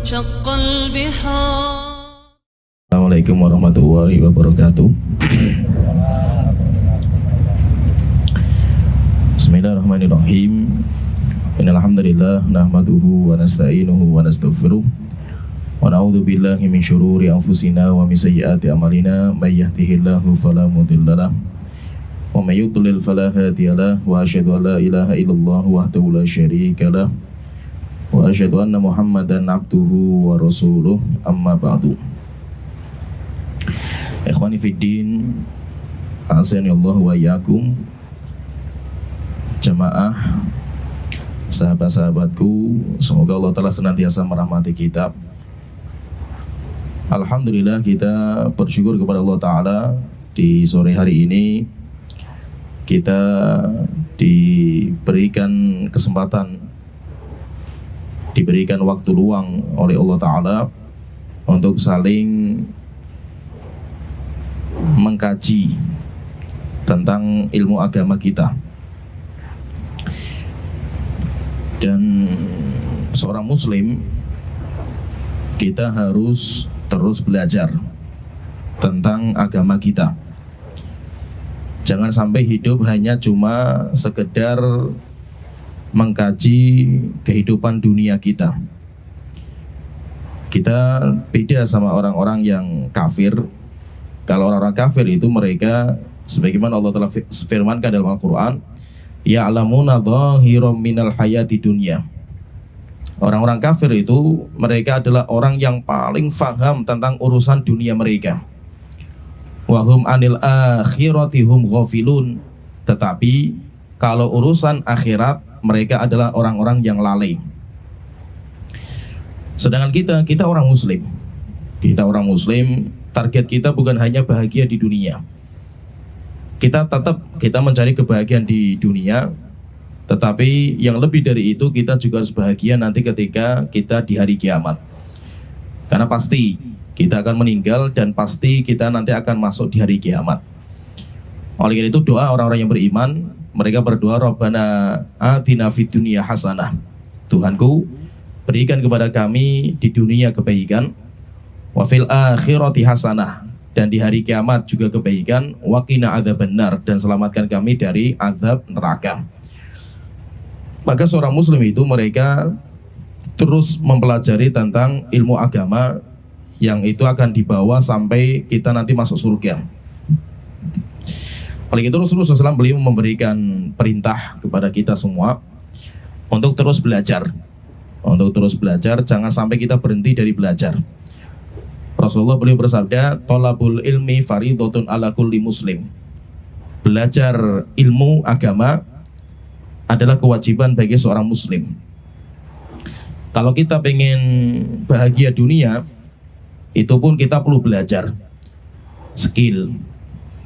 وانشق البحار. Assalamualaikum warahmatullahi wabarakatuh. Bismillahirrahmanirrahim. Innal hamdalillah nahmaduhu wa nasta'inuhu wa nastaghfiruh wa na'udzu billahi min syururi anfusina wa min sayyiati a'malina may yahdihillahu fala mudhillalah wa may yudlil fala hadiyalah wa asyhadu an la ilaha illallah wahdahu la syarikalah wa asyhadu anna Muhammadan abduhu wa rasuluh amma ba'du. Ikhwani fiddin, a'azzanillahu wa iyyakum. Jamaah, sahabat-sahabatku, semoga Allah Ta'ala senantiasa merahmati kita. Alhamdulillah, kita bersyukur kepada Allah Ta'ala di sore hari ini kita diberikan kesempatan, diberikan waktu luang oleh Allah Ta'ala untuk saling mengkaji tentang ilmu agama kita. Dan seorang muslim, kita harus terus belajar tentang agama kita. Jangan sampai hidup hanya cuma sekedar mengkaji kehidupan dunia kita. Kita beda sama orang-orang yang kafir. Kalau orang-orang kafir itu mereka, sebagaimana Allah telah firmankan dalam Al-Quran, ya'lamuna dhahiram minal hayati dunya. Orang-orang kafir itu mereka adalah orang yang paling faham tentang urusan dunia mereka. Wahum anil akhirati hum ghafilun. Tetapi kalau urusan akhirat mereka adalah orang-orang yang lalai. Sedangkan kita orang muslim. Kita orang muslim, target kita bukan hanya bahagia di dunia. Kita mencari kebahagiaan di dunia, tetapi yang lebih dari itu kita juga harus bahagia nanti ketika kita di hari kiamat. Karena pasti kita akan meninggal dan pasti kita nanti akan masuk di hari kiamat. Oleh karena itu doa orang-orang yang beriman, mereka berdoa, Rabbana atina fid dunya hasanah. Tuhanku, berikan kepada kami di dunia kebaikan, wa fil akhirati hasanah, dan di hari kiamat juga kebaikan, wa qina adzabannar, dan selamatkan kami dari azab neraka. Maka seorang muslim itu mereka terus mempelajari tentang ilmu agama yang itu akan dibawa sampai kita nanti masuk surga. Oleh itu Rasulullah SAW beliau memberikan perintah kepada kita semua untuk terus belajar. Untuk terus belajar, jangan sampai kita berhenti dari belajar. Rasulullah beliau bersabda, thalabul ilmi fardhatun ala kulli muslim. Belajar ilmu agama adalah kewajiban bagi seorang muslim. Kalau kita pengen bahagia dunia, itu pun kita perlu belajar skill.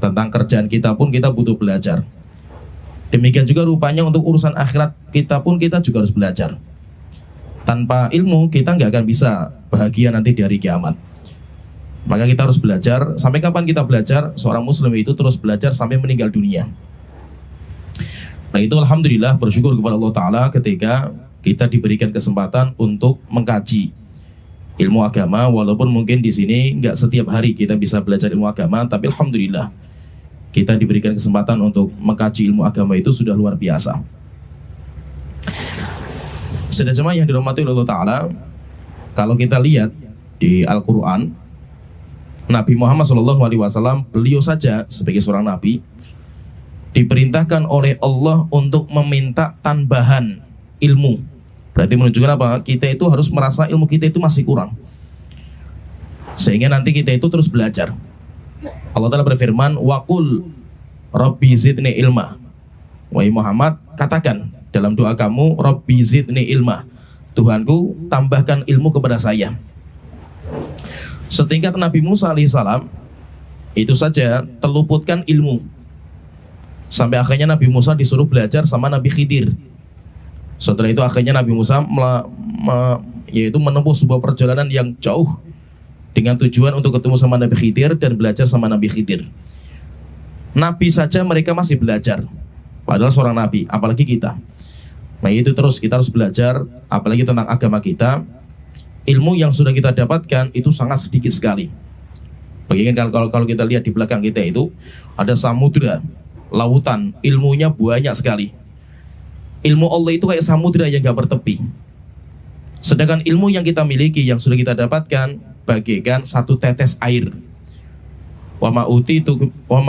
Tentang kerjaan kita pun kita butuh belajar. Demikian juga rupanya untuk urusan akhirat kita pun kita juga harus belajar. Tanpa ilmu kita nggak akan bisa bahagia nanti di hari kiamat. Maka kita harus belajar. Sampai kapan kita belajar? Seorang muslim itu terus belajar sampai meninggal dunia. Nah itu alhamdulillah, bersyukur kepada Allah Ta'ala ketika kita diberikan kesempatan untuk mengkaji ilmu agama. Walaupun mungkin di sini nggak setiap hari kita bisa belajar ilmu agama, tapi alhamdulillah kita diberikan kesempatan untuk mengkaji ilmu agama itu sudah luar biasa. Saudara jemaah yang dirahmati Allah Ta'ala, kalau kita lihat di Al-Quran, Nabi Muhammad SAW, beliau saja sebagai seorang Nabi, diperintahkan oleh Allah untuk meminta tambahan ilmu. Berarti menunjukkan apa? Kita itu harus merasa ilmu kita itu masih kurang, sehingga nanti kita itu terus belajar. Allah Ta'ala berfirman, waqul Rabbi zidni ilma. Wahai Muhammad, katakan dalam doa kamu, Rabbi zidni ilma. Tuhanku, tambahkan ilmu kepada saya. Setingkat Nabi Musa alaihissalam itu saja terluputkan ilmu. Sampai akhirnya Nabi Musa disuruh belajar sama Nabi Khidir. Setelah itu akhirnya Nabi Musa yaitu menempuh sebuah perjalanan yang jauh dengan tujuan untuk ketemu sama Nabi Khidir dan belajar sama Nabi Khidir. Nabi saja mereka masih belajar, padahal seorang Nabi, apalagi kita. Nah itu terus kita harus belajar, apalagi tentang agama kita. ilmu yang sudah kita dapatkan itu sangat sedikit sekali. Bayangkan kalau kita lihat di belakang kita itu ada samudra, lautan, ilmunya banyak sekali. Ilmu Allah itu kayak samudra yang gak bertepi. Sedangkan ilmu yang kita miliki, yang sudah kita dapatkan, bagaikan satu tetes air. Wa ma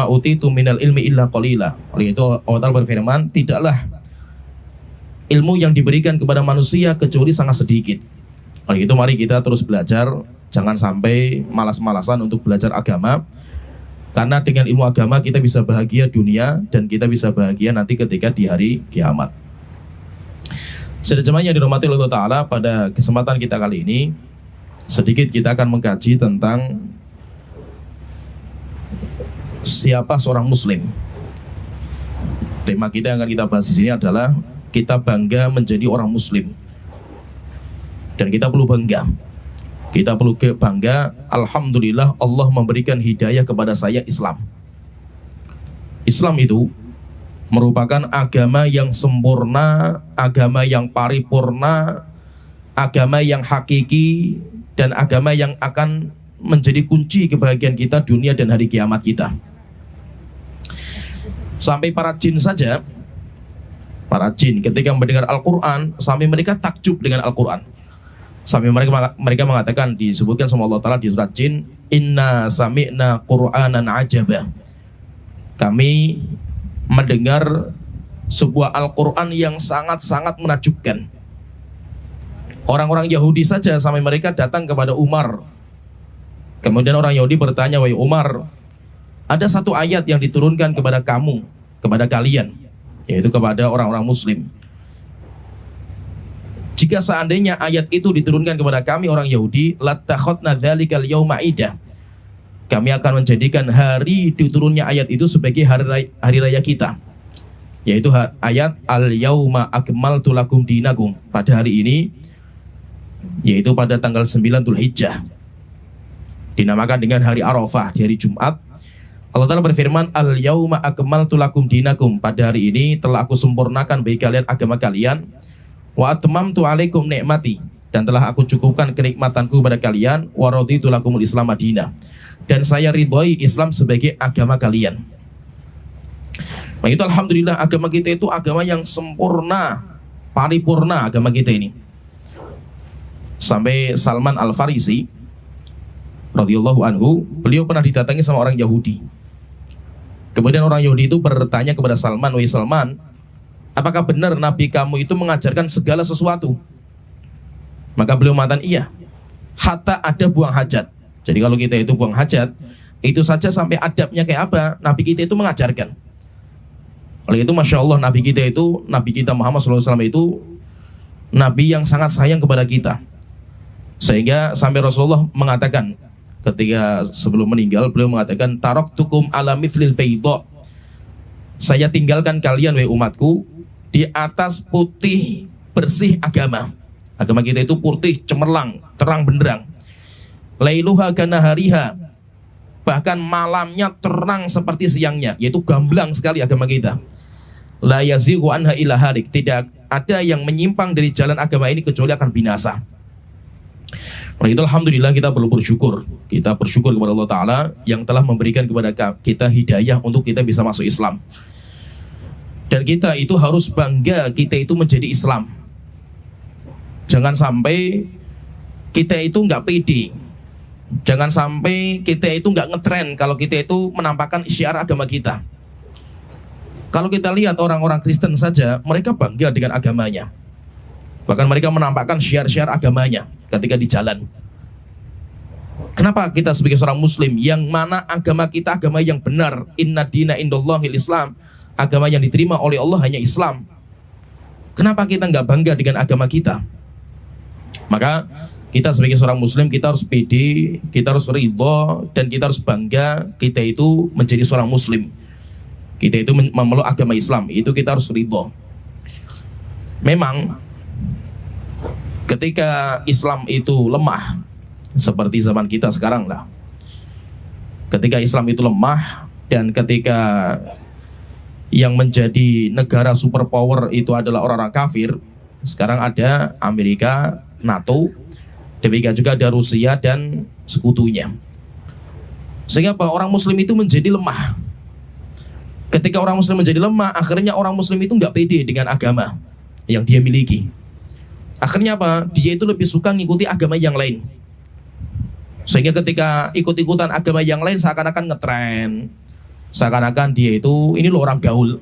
utitu minal ilmi illa qalila. Oleh itu Allah Ta'ala berfirman, tidaklah ilmu yang diberikan kepada manusia kecuali sangat sedikit. Oleh itu mari kita terus belajar, jangan sampai malas-malasan untuk belajar agama. Karena dengan ilmu agama kita bisa bahagia dunia dan kita bisa bahagia nanti ketika di hari kiamat. Saudara jemaah yang dirahmati Allah Ta'ala, pada kesempatan kita kali ini sedikit kita akan mengkaji tentang siapa seorang muslim. Tema kita yang akan kita bahas di sini adalah kita bangga menjadi orang muslim. Dan kita perlu bangga. Kita perlu bangga, alhamdulillah Allah memberikan hidayah kepada saya Islam. Islam itu merupakan agama yang sempurna, agama yang paripurna, agama yang hakiki, dan agama yang akan menjadi kunci kebahagiaan kita dunia dan hari kiamat kita. Sampai para jin saja, para jin ketika mendengar Al-Quran, sampai mereka takjub dengan Al-Quran. Sampai mereka mengatakan, disebutkan sama Allah Ta'ala di surat jin, inna sami'na Qur'anan ajaba. Kami mendengar sebuah Al-Quran yang sangat-sangat menakjubkan. Orang-orang Yahudi saja sampai mereka datang kepada Umar. Kemudian orang Yahudi bertanya, wahai Umar, ada satu ayat yang diturunkan kepada kamu, kepada kalian, yaitu kepada orang-orang muslim. Jika seandainya ayat itu diturunkan kepada kami orang Yahudi, lattakhadna dzalikal yauma idah. Kami akan menjadikan hari diturunnya ayat itu sebagai hari raya kita, yaitu ayat al-yauma akmaltu lakum dinakum. Pada hari ini, yaitu pada tanggal 9 Dzulhijjah, dinamakan dengan hari Arafah, di hari Jumat. Allah Ta'ala berfirman, al-yauma akmaltu lakum dinakum. Pada hari ini telah aku sempurnakan bagi kalian agama kalian. Wa atmamtu alaikum ni'mati. Dan telah aku cukupkan kenikmatanku pada kalian. Wa raditu lakumul Islam madinah. Dan saya ridhoi Islam sebagai agama kalian. Nah itu alhamdulillah agama kita itu agama yang sempurna, paripurna agama kita ini. Sampai Salman Al-Farisi radhiyallahu anhu, beliau pernah didatangi sama orang Yahudi. Kemudian orang Yahudi itu bertanya kepada Salman, wahai Salman, apakah benar Nabi kamu itu mengajarkan segala sesuatu? Maka beliau mengatakan, iya, hatta ada buang hajat. Jadi kalau kita itu buang hajat, itu saja sampai adabnya kayak apa, Nabi kita itu mengajarkan. Oleh itu Masya Allah, Nabi kita Muhammad SAW itu Nabi yang sangat sayang kepada kita. Sehingga sampai Rasulullah mengatakan, ketika sebelum meninggal, beliau mengatakan, taraktukum ala mithlil bayda. Saya tinggalkan kalian, wahai umatku, di atas putih bersih agama. Agama kita itu putih, cemerlang, terang benderang. Lailuha kanahariha, bahkan malamnya terang seperti siangnya, yaitu gamblang sekali agama kita. La yazighu anha illa halik, tidak ada yang menyimpang dari jalan agama ini kecuali akan binasa. Oleh itu alhamdulillah kita perlu bersyukur. Kita bersyukur kepada Allah Ta'ala yang telah memberikan kepada kita hidayah untuk kita bisa masuk Islam. Dan kita itu harus bangga kita itu menjadi Islam. Jangan sampai kita itu nggak pede. Jangan sampai kita itu nggak ngetren kalau kita itu menampakkan syiar agama kita. Kalau kita lihat orang-orang Kristen saja, mereka bangga dengan agamanya. Bahkan mereka menampakkan syiar-syiar agamanya ketika di jalan. Kenapa kita sebagai seorang muslim yang mana agama kita agama yang benar, inna dina indallahil Islam, agama yang diterima oleh Allah hanya Islam. Kenapa kita nggak bangga dengan agama kita? Maka kita sebagai seorang muslim, kita harus pede, kita harus ridho, dan kita harus bangga kita itu menjadi seorang muslim. Kita itu memeluk agama Islam, itu kita harus ridho. Memang ketika Islam itu lemah, seperti zaman kita sekarang lah. Ketika Islam itu lemah, dan ketika yang menjadi negara superpower itu adalah orang-orang kafir, sekarang ada Amerika, NATO, Demikian juga ada Rusia dan sekutunya. Sehingga apa? Orang Muslim itu menjadi lemah. Ketika orang Muslim menjadi lemah, akhirnya orang Muslim itu nggak pede dengan agama yang dia miliki. Akhirnya apa? Dia itu lebih suka ngikuti agama yang lain. Sehingga ketika ikut-ikutan agama yang lain seakan-akan ngetren, seakan-akan dia itu ini loh orang gaul.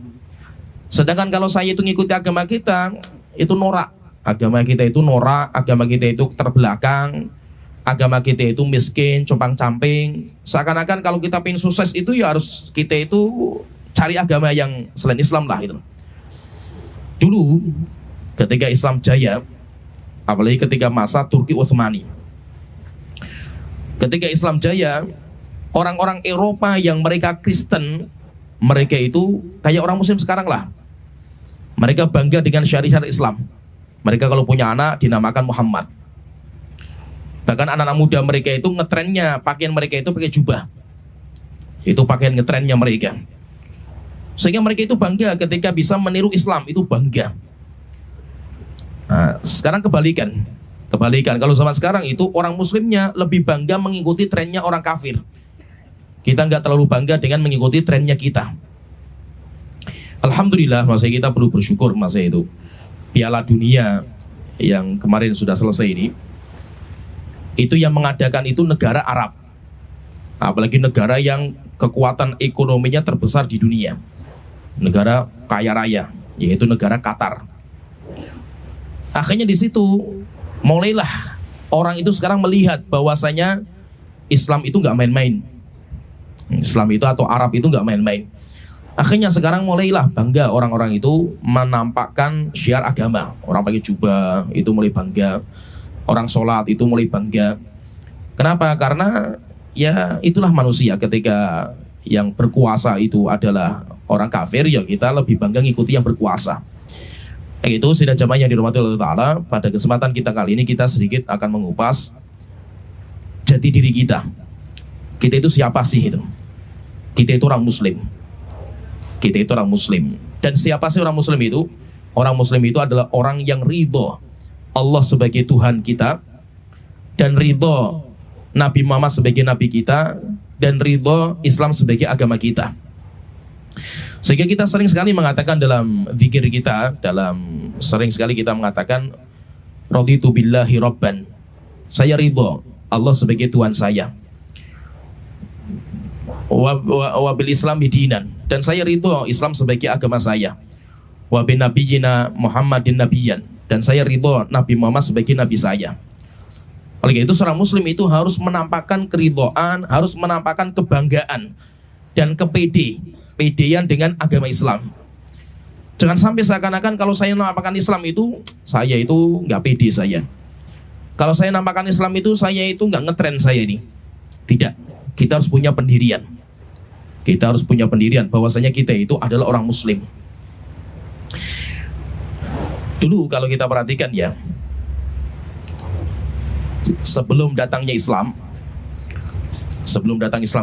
Sedangkan kalau saya itu ngikuti agama kita, itu norak. Agama kita itu norak, agama kita itu terbelakang, agama kita itu miskin, compang-camping. Seakan-akan kalau kita pengen sukses itu ya harus kita itu cari agama yang selain Islam lah itu. Dulu ketika Islam jaya, apalagi ketika masa Turki Utsmani, ketika Islam jaya, orang-orang Eropa yang mereka Kristen, mereka itu kayak orang Muslim sekarang lah. Mereka bangga dengan syariat Islam. Mereka kalau punya anak dinamakan Muhammad. Bahkan anak-anak muda mereka itu ngetrennya pakaian mereka itu pakai jubah. Itu pakaian ngetrennya mereka. Sehingga mereka itu bangga ketika bisa meniru Islam, itu bangga. Nah, sekarang kebalikan. Kalau zaman sekarang itu orang Muslimnya lebih bangga mengikuti trennya orang kafir. Kita nggak terlalu bangga dengan mengikuti trennya kita. Alhamdulillah, masa kita perlu bersyukur masa itu. Piala Dunia yang kemarin sudah selesai ini, itu yang mengadakan itu negara Arab. Apalagi negara yang kekuatan ekonominya terbesar di dunia. Negara kaya raya, yaitu negara Qatar. Akhirnya di situ mulailah orang itu sekarang melihat bahwasanya Islam itu nggak main-main. Islam itu atau Arab itu nggak main-main. Akhirnya sekarang mulailah bangga orang-orang itu menampakkan syiar agama. Orang pakai jubah itu mulai bangga. Orang sholat itu mulai bangga. Kenapa? Karena ya itulah manusia. Ketika yang berkuasa itu adalah orang kafir, ya kita lebih bangga ngikuti yang berkuasa. Itu sudah jamaah yang dirahmati Allah Ta'ala. Pada kesempatan kita kali ini kita sedikit akan mengupas jati diri kita. Kita itu siapa sih itu? Kita itu orang Muslim. Kita itu orang Muslim. Dan siapa sih orang Muslim itu? Orang Muslim itu adalah orang yang ridho Allah sebagai Tuhan kita, dan ridho Nabi Muhammad sebagai Nabi kita, dan ridho Islam sebagai agama kita. Sehingga kita sering sekali mengatakan dalam zikir kita, sering sekali kita mengatakan raditu billahi rabban. Saya ridho Allah sebagai Tuhan saya. Wa bil islami dinan, dan saya ridho Islam sebagai agama saya. Wa bin nabiyina Muhammadin nabiyyan, dan saya ridho Nabi Muhammad sebagai nabi saya. Oleh itu seorang Muslim itu harus menampakkan keridhaan, harus menampakkan kebanggaan dan kepedean dengan agama Islam. Jangan sampai seakan-akan kalau saya menampakkan Islam itu, saya itu nggak pede saya. Kalau saya nampakkan Islam itu, saya itu nggak ngetren saya ini. Tidak, kita harus punya pendirian. Kita harus punya pendirian bahwasanya kita itu adalah orang Muslim. Dulu kalau kita perhatikan ya, sebelum datang Islam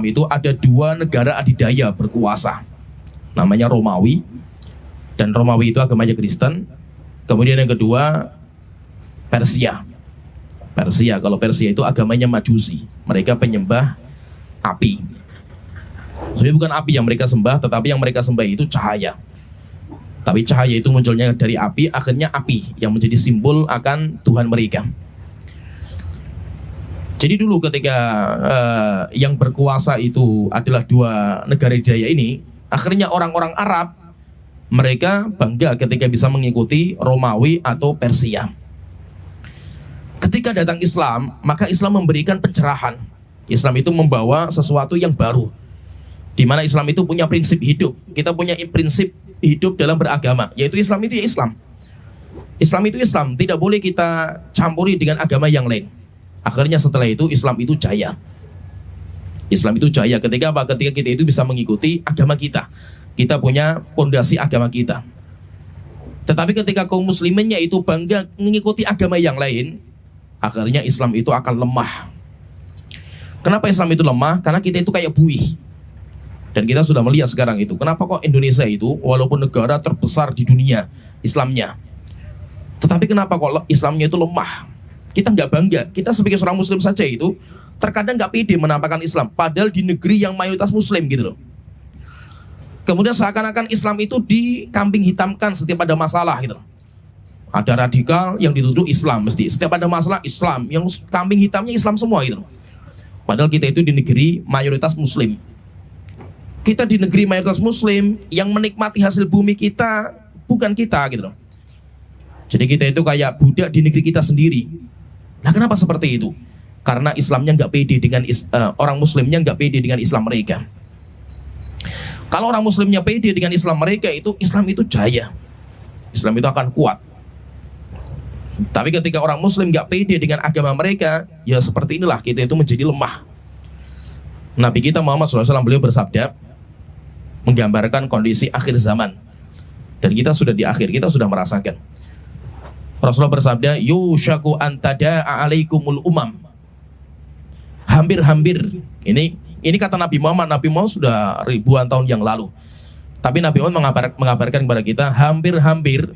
itu ada dua negara adidaya berkuasa. Namanya Romawi, dan Romawi itu agamanya Kristen. Kemudian yang kedua Persia. Kalau Persia itu agamanya Majusi. Mereka penyembah api. Sebenarnya bukan api yang mereka sembah, tetapi yang mereka sembah itu cahaya. Tapi cahaya itu munculnya dari api, akhirnya api yang menjadi simbol akan Tuhan mereka. Jadi dulu ketika yang berkuasa itu adalah dua negara adidaya ini, akhirnya orang-orang Arab mereka bangga ketika bisa mengikuti Romawi atau Persia. Ketika datang Islam, maka Islam memberikan pencerahan. Islam itu membawa sesuatu yang baru, di mana Islam itu punya prinsip hidup. Kita punya prinsip hidup dalam beragama, yaitu Islam itu ya Islam. Islam itu Islam, tidak boleh kita campuri dengan agama yang lain. Akhirnya setelah itu Islam itu jaya. Islam itu jaya ketika apa? Ketika kita itu bisa mengikuti agama kita. Kita punya fondasi agama kita. Tetapi ketika kaum musliminnya itu bangga mengikuti agama yang lain, akhirnya Islam itu akan lemah. Kenapa Islam itu lemah? Karena kita itu kayak buih. Dan kita sudah melihat sekarang itu, kenapa kok Indonesia itu walaupun negara terbesar di dunia Islamnya, tetapi kenapa kok Islamnya itu lemah? Kita nggak bangga. Kita sebagai seorang muslim saja itu terkadang nggak pede menampakkan Islam, padahal di negeri yang mayoritas muslim gitu loh. Kemudian seakan-akan Islam itu dikambing hitamkan setiap ada masalah gitu loh. Ada radikal yang dituduh Islam, mesti setiap ada masalah Islam, yang kambing hitamnya Islam semua gitu loh. Padahal kita itu di negeri mayoritas muslim. Kita di negeri mayoritas muslim, yang menikmati hasil bumi kita bukan kita gitu loh. Jadi kita itu kayak budak di negeri kita sendiri. Nah, kenapa seperti itu? Karena Islamnya nggak pede dengan orang muslimnya nggak pede dengan Islam mereka. Kalau orang muslimnya pede dengan Islam mereka, itu Islam itu jaya, Islam itu akan kuat. Tapi ketika orang muslim nggak pede dengan agama mereka, ya seperti inilah kita itu menjadi lemah. Nabi kita Muhammad SAW beliau bersabda, menggambarkan kondisi akhir zaman. Dan kita sudah di akhir, kita sudah merasakan. Rasulullah bersabda, yushaku antada'a alaikumul umam. Hampir-hampir. Ini kata Nabi Muhammad. Nabi Muhammad sudah ribuan tahun yang lalu. Tapi Nabi Muhammad mengabarkan kepada kita, hampir-hampir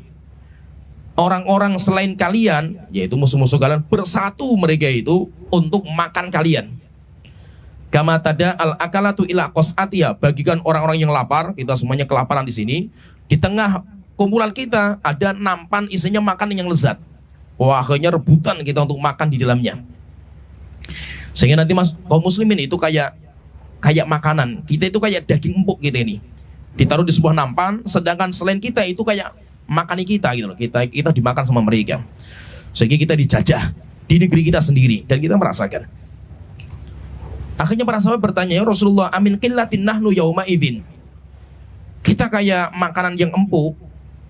orang-orang selain kalian, yaitu musuh-musuh kalian, bersatu mereka itu untuk makan kalian. Kama tada al-akalatu ila qas'atiya, bagikan orang-orang yang lapar, kita semuanya kelaparan di sini. Di tengah kumpulan kita ada nampan isinya makanan yang lezat. Wah, akhirnya rebutan kita untuk makan di dalamnya. Sehingga nanti kaum muslimin itu kayak makanan. Kita itu kayak daging empuk kita ini. Ditaruh di sebuah nampan, sedangkan selain kita itu kayak makani kita gitu loh. Kita dimakan sama mereka. Sehingga kita dijajah di negeri kita sendiri dan kita merasakan. Akhirnya para sahabat bertanya, ya Rasulullah, amin qillatin nahnu yauma idzin. Kita kayak makanan yang empuk,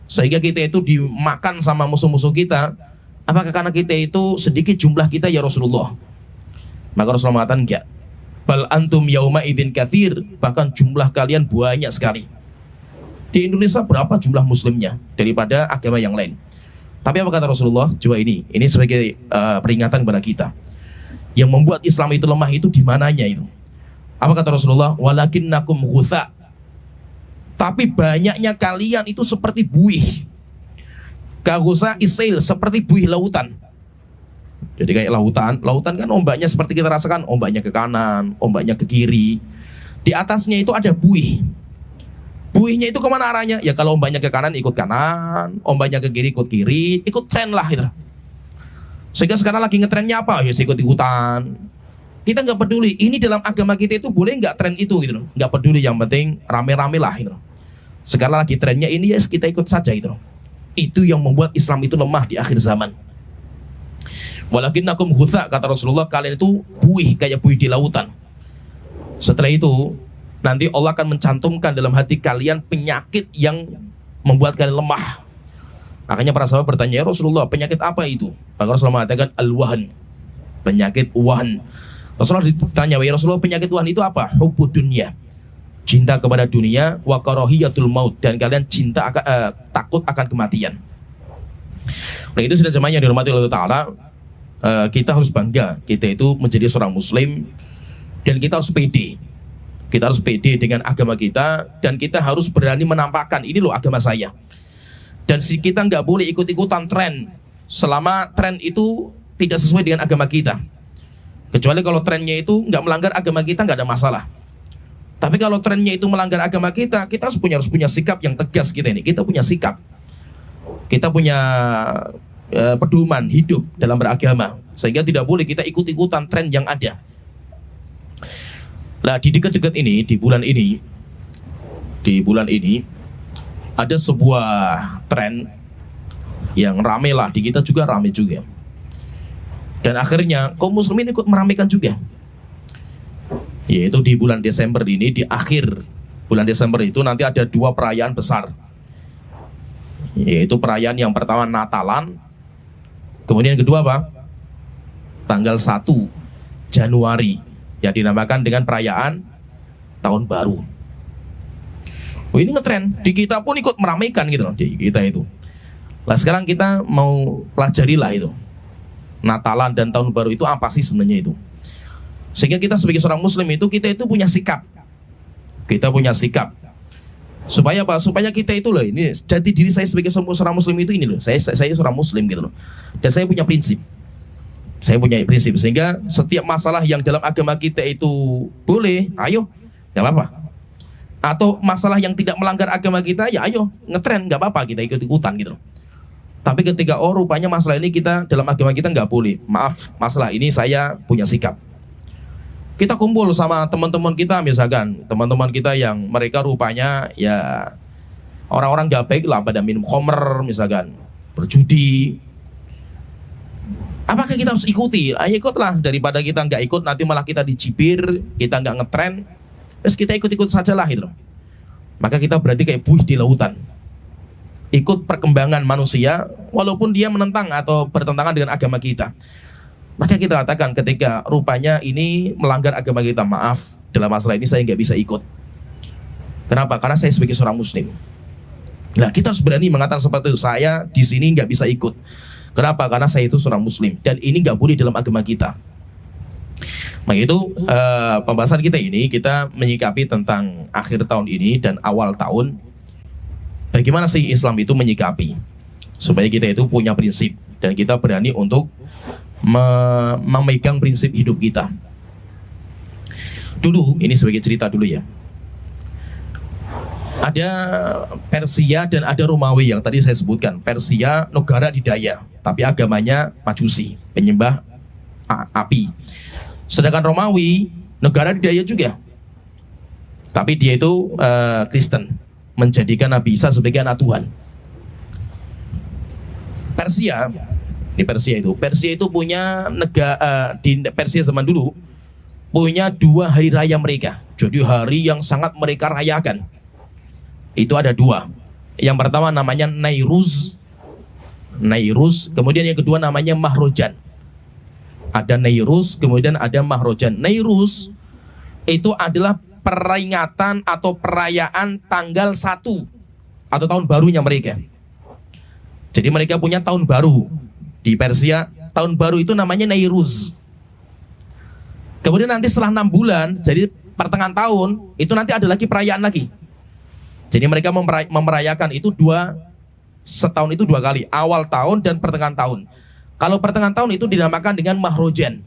sehingga kita itu dimakan sama musuh-musuh kita. Apakah karena kita itu sedikit jumlah kita ya Rasulullah? Maka Rasulullah mengatakan enggak. Bal antum yauma idzin katsir, bahkan jumlah kalian banyak sekali. Di Indonesia berapa jumlah muslimnya daripada agama yang lain? Tapi apa kata Rasulullah? Coba ini sebagai peringatan kepada kita. Yang membuat Islam itu lemah itu di mananya itu? Apa kata Rasulullah? Walakinnakum ghutha. Tapi banyaknya kalian itu seperti buih. Kaghusa isail, seperti buih lautan. Jadi kayak lautan kan ombaknya seperti kita rasakan, ombaknya ke kanan, ombaknya ke kiri. Di atasnya itu ada buih. Buihnya itu kemana arahnya? Ya kalau ombaknya ke kanan ikut kanan, ombaknya ke kiri ikut kiri, ikut tren lah gitu. Sehingga sekarang lagi ngetrennya apa? Ya ikut-ikutan. Kita nggak peduli. Ini dalam agama kita itu boleh nggak tren itu gitu loh. Nggak peduli, yang penting rame-rame lah gitu. Sekarang lagi trennya ini, ya kita ikut saja gitu. Itu yang membuat Islam itu lemah di akhir zaman. Walakinnakum ghutha, kata Rasulullah, kalian itu buih, kayak buih di lautan. Setelah itu nanti Allah akan mencantumkan dalam hati kalian penyakit yang membuat kalian lemah. Makanya para sahabat bertanya, ya Rasulullah, penyakit apa itu? Maka Rasulullah mengatakan al-wahan, penyakit wahan. Rasulullah ditanya, ya Rasulullah, penyakit wahan itu apa? Hubbud dunya, cinta kepada dunia, wa karahiyatul maut, dan kalian takut akan kematian. Nah, itu sudah zamannya dihormati Allah Ta'ala. Kita harus bangga, kita itu menjadi seorang muslim, dan kita harus pede. Kita harus pede dengan agama kita, dan kita harus berani menampakkan, ini loh agama saya. Dan kita nggak boleh ikut-ikutan tren, selama tren itu tidak sesuai dengan agama kita. Kecuali kalau trennya itu nggak melanggar agama kita, nggak ada masalah. Tapi kalau trennya itu melanggar agama kita, kita harus punya sikap yang tegas kita ini. Kita punya sikap, kita punya pedoman hidup dalam beragama, sehingga tidak boleh kita ikut-ikutan tren yang ada. Nah, di dekat-dekat ini, di bulan ini ada sebuah tren yang rame lah, di kita juga rame juga. Dan akhirnya kaum muslimin ikut meramaikan juga. Yaitu di bulan Desember ini, di akhir bulan Desember itu nanti ada 2 perayaan besar. Yaitu perayaan yang pertama Natalan, kemudian yang kedua apa? Tanggal 1 Januari yang dinamakan dengan perayaan Tahun Baru. Oh, ini ngetren, di kita pun ikut meramaikan gitu loh, di kita itu. Nah, sekarang kita mau pelajari lah itu, Natalan dan Tahun Baru itu apa sih sebenarnya itu. Sehingga kita sebagai seorang muslim itu, kita itu punya sikap. Kita punya sikap. Supaya apa? Supaya kita itu loh, ini jati diri saya sebagai seorang muslim itu ini loh. Saya seorang muslim gitu loh. Dan saya punya prinsip. Saya punya prinsip, sehingga setiap masalah yang dalam agama kita itu boleh, ayo, nggak apa-apa. Atau masalah yang tidak melanggar agama kita, ya ayo, ngetren, nggak apa-apa, kita ikut-ikutan gitu. Tapi ketika rupanya masalah ini kita dalam agama kita nggak boleh, maaf, masalah ini saya punya sikap. Kita kumpul sama teman-teman kita, misalkan teman-teman kita yang mereka rupanya ya orang-orang nggak baik lah, pada minum khamr misalkan, berjudi. Apakah kita harus ikuti? Ayo ikutlah, daripada kita nggak ikut nanti malah kita dicibir, kita nggak ngetren. Terus kita ikut-ikut sajalah gitu. Maka kita berarti kayak buih di lautan, ikut perkembangan manusia walaupun dia menentang atau bertentangan dengan agama kita. Maka kita katakan ketika rupanya ini melanggar agama kita, maaf, dalam masalah ini saya nggak bisa ikut. Kenapa? Karena saya sebagai seorang muslim. Nah, kita harus berani mengatakan seperti itu, saya di sini nggak bisa ikut. Kenapa? Karena saya itu seorang muslim dan ini nggak boleh dalam agama kita. Maka itu pembahasan kita ini, kita menyikapi tentang akhir tahun ini dan awal tahun. Bagaimana sih Islam itu menyikapi supaya kita itu punya prinsip dan kita berani untuk memegang prinsip hidup kita. Dulu, ini sebagai cerita dulu ya, ada Persia dan ada Romawi yang tadi saya sebutkan. Persia negara didaya, tapi agamanya Majusi, penyembah api. Sedangkan Romawi negara didaya juga, tapi dia itu Kristen, menjadikan Nabi Isa sebagai anak Tuhan. Persia itu punya negara, di Persia zaman dulu punya 2 hari raya mereka. Jadi hari yang sangat mereka rayakan itu ada 2. Yang pertama namanya Nairuz, kemudian yang kedua namanya Mahrojan. Ada Nairuz, kemudian ada Mahrojan. Nairuz itu adalah peringatan atau perayaan tanggal 1 atau tahun barunya mereka. Jadi mereka punya tahun baru. Di Persia, tahun baru itu namanya Nairuz. Kemudian nanti setelah 6 bulan, jadi pertengahan tahun, itu nanti ada lagi perayaan lagi. Jadi mereka memerayakan itu setahun itu 2 kali, awal tahun dan pertengahan tahun. Kalau pertengahan tahun itu dinamakan dengan Mahrojan.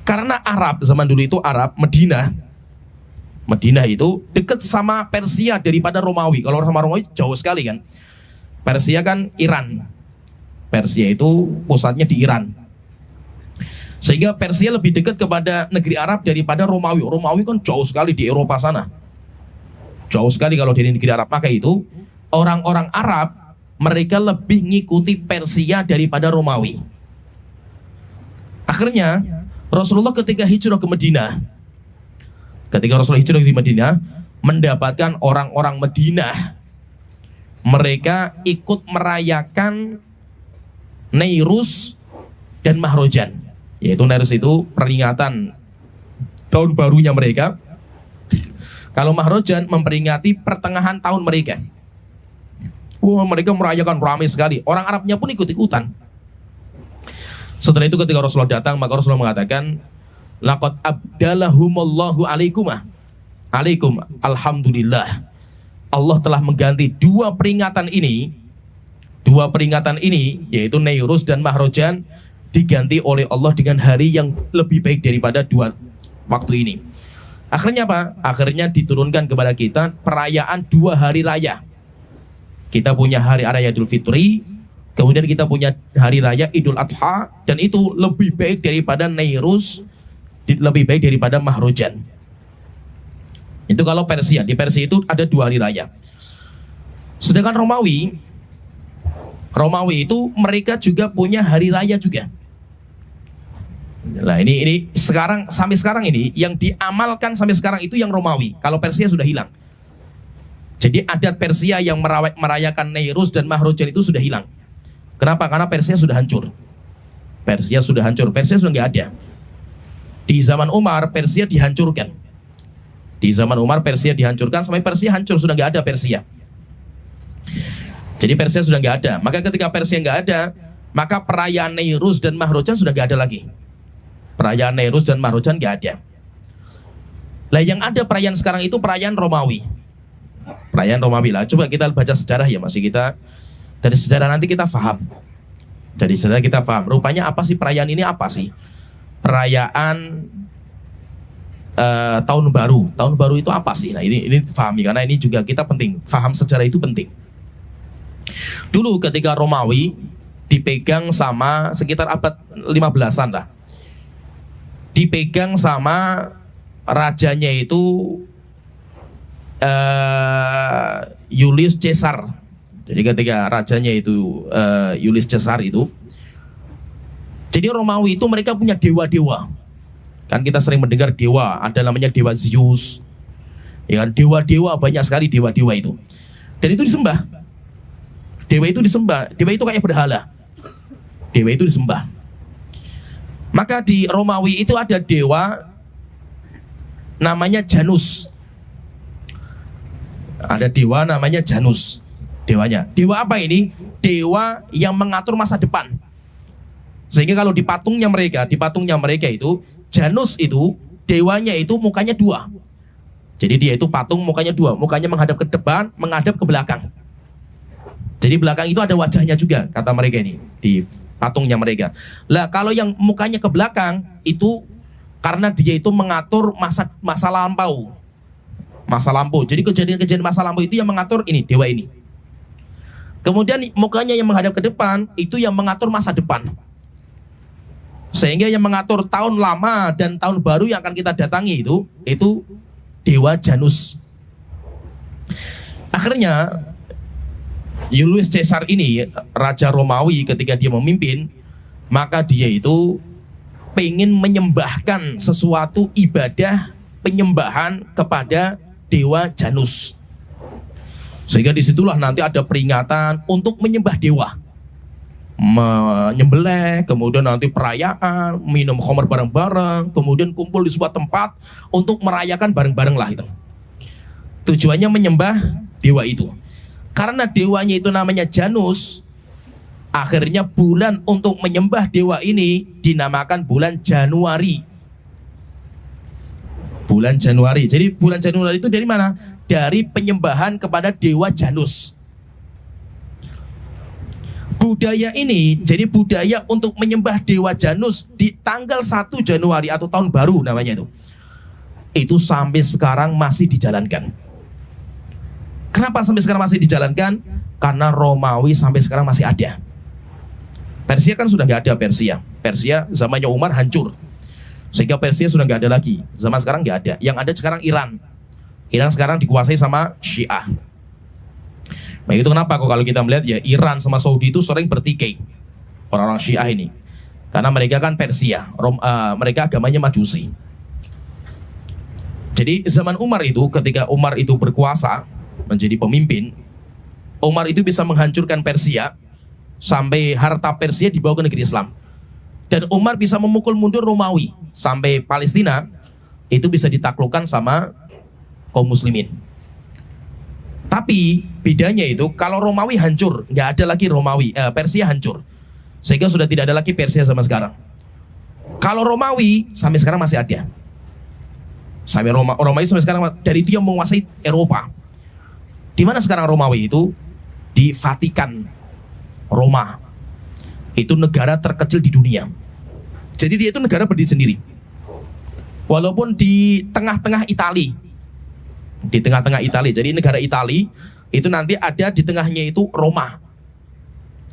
Karena Arab, zaman dulu itu Arab, Madinah itu dekat sama Persia daripada Romawi. Kalau sama Romawi jauh sekali kan. Persia kan Iran. Persia itu pusatnya di Iran. Sehingga Persia lebih dekat kepada negeri Arab daripada Romawi. Romawi kan jauh sekali di Eropa sana. Jauh sekali kalau dari negeri Arab. Maka itu orang-orang Arab mereka lebih ngikuti Persia daripada Romawi. Akhirnya Rasulullah ketika hijrah ke Madinah, mendapatkan orang-orang Madinah, mereka ikut merayakan Nairuz dan Mahrojan. Yaitu Nairuz itu peringatan tahun barunya mereka. Kalau Mahrojan memperingati pertengahan tahun mereka. Mereka merayakan ramai sekali. Orang Arabnya pun ikut-ikutan. Setelah itu ketika Rasulullah datang, maka Rasulullah mengatakan, laqad abdalahumullahu alaikum, alhamdulillah. Allah telah mengganti 2 peringatan ini, yaitu Nairuz dan Mahrojan, diganti oleh Allah dengan hari yang lebih baik daripada 2 waktu ini. Akhirnya apa? Akhirnya diturunkan kepada kita perayaan 2 hari raya. Kita punya hari raya Idul Fitri, kemudian kita punya hari raya Idul Adha, dan itu lebih baik daripada Nairuz, lebih baik daripada Mahrojan. Itu kalau Persia. Di Persia itu ada 2 hari raya. Sedangkan Romawi itu mereka juga punya hari raya juga. Nah ini sekarang, sampai sekarang ini yang diamalkan sampai sekarang itu yang Romawi. Kalau Persia sudah hilang. Jadi adat Persia yang merayakan Nairuz dan Mahrojan itu sudah hilang. Kenapa? Karena Persia sudah hancur. Persia sudah nggak ada. Di zaman Umar Persia dihancurkan. Sampai Persia hancur, sudah nggak ada Persia. Jadi Persia sudah nggak ada. Maka ketika Persia nggak ada, maka perayaan Nairuz dan Mahrojan sudah nggak ada lagi. Perayaan Nairuz dan Mahrojan nggak ada. Lah yang ada perayaan sekarang itu perayaan Romawi. Perayaan Romawi lah. Coba kita baca sejarah ya, masih kita dari sejarah nanti kita paham. Jadi setelah kita paham, rupanya apa sih perayaan ini, apa sih? Perayaan tahun baru. Tahun baru itu apa sih? Nah, ini pahami, karena ini juga kita penting. Paham sejarah itu penting. Dulu ketika Romawi dipegang sama sekitar abad 15-an lah. Dipegang sama rajanya itu Julius Caesar. Jadi ketika rajanya itu Julius Caesar itu, jadi Romawi itu mereka punya dewa-dewa. Kan kita sering mendengar dewa, ada namanya dewa Zeus. Ya kan, dewa-dewa banyak sekali dewa-dewa itu. Dan itu disembah. Dewa itu disembah. Dewa itu kayak berhala. Dewa itu disembah. Maka di Romawi itu ada dewa namanya Janus. Ada dewa namanya Janus. Dewanya. Dewa apa ini? Dewa yang mengatur masa depan. Sehingga kalau di patungnya mereka itu, Janus itu, dewanya itu mukanya dua. Jadi dia itu patung mukanya dua. Mukanya menghadap ke depan, menghadap ke belakang. Jadi belakang itu ada wajahnya juga, kata mereka ini. Di patungnya mereka. Lah kalau yang mukanya ke belakang, itu karena dia itu mengatur masa lampau. Masa lampau. Jadi kejadian-kejadian masa lampau itu yang mengatur ini, dewa ini. Kemudian mukanya yang menghadap ke depan itu yang mengatur masa depan. Sehingga yang mengatur tahun lama dan tahun baru yang akan kita datangi itu dewa Janus. Akhirnya Julius Caesar ini, raja Romawi, ketika dia memimpin, maka dia itu pengen menyembahkan sesuatu ibadah penyembahan kepada dewa Janus. Sehingga disitulah nanti ada peringatan untuk menyembah dewa, menyembelih, kemudian nanti perayaan, minum khamr bareng-bareng, kemudian kumpul di sebuah tempat untuk merayakan bareng-bareng lah itu. Tujuannya menyembah dewa itu. Karena dewanya itu namanya Janus, akhirnya bulan untuk menyembah dewa ini dinamakan bulan Januari. Bulan Januari. Jadi bulan Januari itu dari mana? Dari penyembahan kepada dewa Janus. Budaya ini, jadi budaya untuk menyembah dewa Janus di tanggal 1 Januari atau tahun baru namanya itu. Itu sampai sekarang masih dijalankan. Kenapa sampai sekarang masih dijalankan? Karena Romawi sampai sekarang masih ada. Persia kan sudah nggak ada. Persia zamannya Umar hancur, sehingga Persia sudah nggak ada lagi. Zaman sekarang nggak ada. Yang ada sekarang Iran. Iran sekarang dikuasai sama Syiah. Nah itu kenapa kok kalau kita melihat ya Iran sama Saudi itu sering bertikai orang-orang Syiah ini, karena mereka kan Persia, mereka agamanya Majusi. Jadi zaman Umar itu, ketika Umar itu berkuasa menjadi pemimpin, Umar itu bisa menghancurkan Persia sampai harta Persia dibawa ke negeri Islam. Dan Umar bisa memukul mundur Romawi sampai Palestina itu bisa ditaklukkan sama kaum muslimin. Tapi bedanya itu kalau Romawi hancur, nggak ada lagi Persia hancur, sehingga sudah tidak ada lagi Persia sama sekarang. Kalau Romawi sampai sekarang masih ada. Sampai Romawi sampai sekarang, dari itu yang menguasai Eropa. Di mana sekarang Romawi itu? Di Vatikan, Roma. Itu negara terkecil di dunia. Jadi dia itu negara berdiri sendiri. Walaupun di tengah-tengah Italia. Di tengah-tengah Italia. Jadi negara Italia itu nanti ada di tengahnya itu Roma.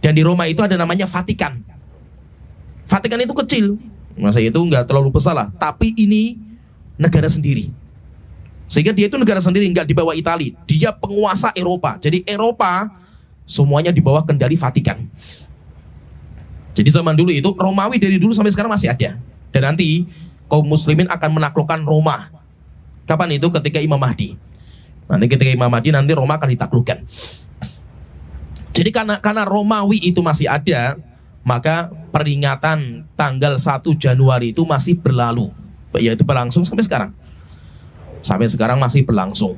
Dan di Roma itu ada namanya Vatikan. Vatikan itu kecil. Masa itu nggak terlalu besar lah. Tapi ini negara sendiri. Sehingga dia itu negara sendiri, nggak di bawah Italia. Dia penguasa Eropa. Jadi Eropa semuanya di bawah kendali Vatikan. Jadi zaman dulu itu Romawi dari dulu sampai sekarang masih ada. Dan nanti kaum muslimin akan menaklukkan Roma. Kapan itu? Ketika Imam Mahdi. Nanti ketika Imam Mahdi nanti Roma akan ditaklukkan. Jadi karena Romawi itu masih ada, maka peringatan tanggal 1 Januari itu masih berlalu. Yaitu berlangsung sampai sekarang. Sampai sekarang masih berlangsung.